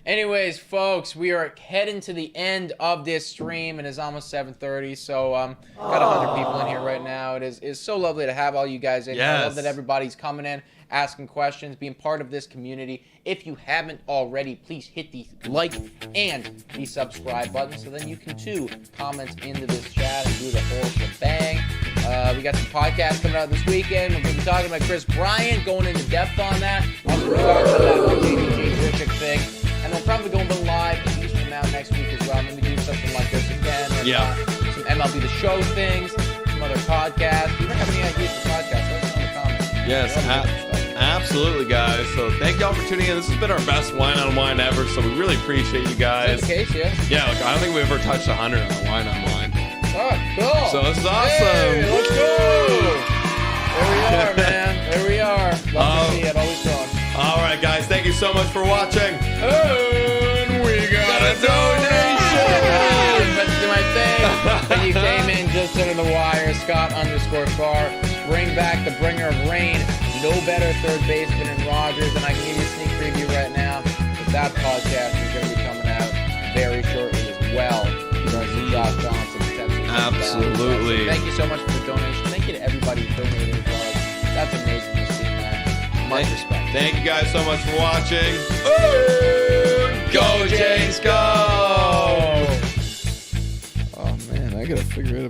Anyways, folks, we are heading to the end of this stream, and it's almost 7:30. So, got 100 people in here right now. It's so lovely to have all you guys in. Yes. I love that everybody's coming in, asking questions, being part of this community. If you haven't already, please hit the like and the subscribe button, so then you can too comment into this chat and do the whole shebang. We got some podcasts coming out this weekend. We're going to be talking about Kris Bryant, going into depth on that. Also, we're talking about that whole JDJ thing. And we'll probably go live a piece from now next week as well. Maybe do something like this again. And, some MLB The Show things, some other podcasts. If you ever have any ideas for podcasts, let us know in the comments. Yes, absolutely, guys. So thank y'all for tuning in. This has been our best Wine on Wine ever, so we really appreciate you guys. Is that the case, yeah? Yeah, look, I don't think we ever touched 100 on Wine on Wine. Oh, cool. So this is awesome. Hey, let's go. There we are, man. There we are. Love to see it. Always fun. All right, guys. Thank you so much for watching. And we got a donation. Let's do my thing. And you came in just under the wire. Scott_Farr. Bring back the bringer of rain. No better third baseman than Rogers. And I can give you a sneak preview right now. That podcast is going to be coming out very shortly as well. Josh Johnson. Absolutely. So thank you so much for the donation. Thank you to everybody who donated as well. That's amazing to see, man. Much respect. Thank you guys so much for watching. Go Jays, go! Oh man, I gotta figure it out.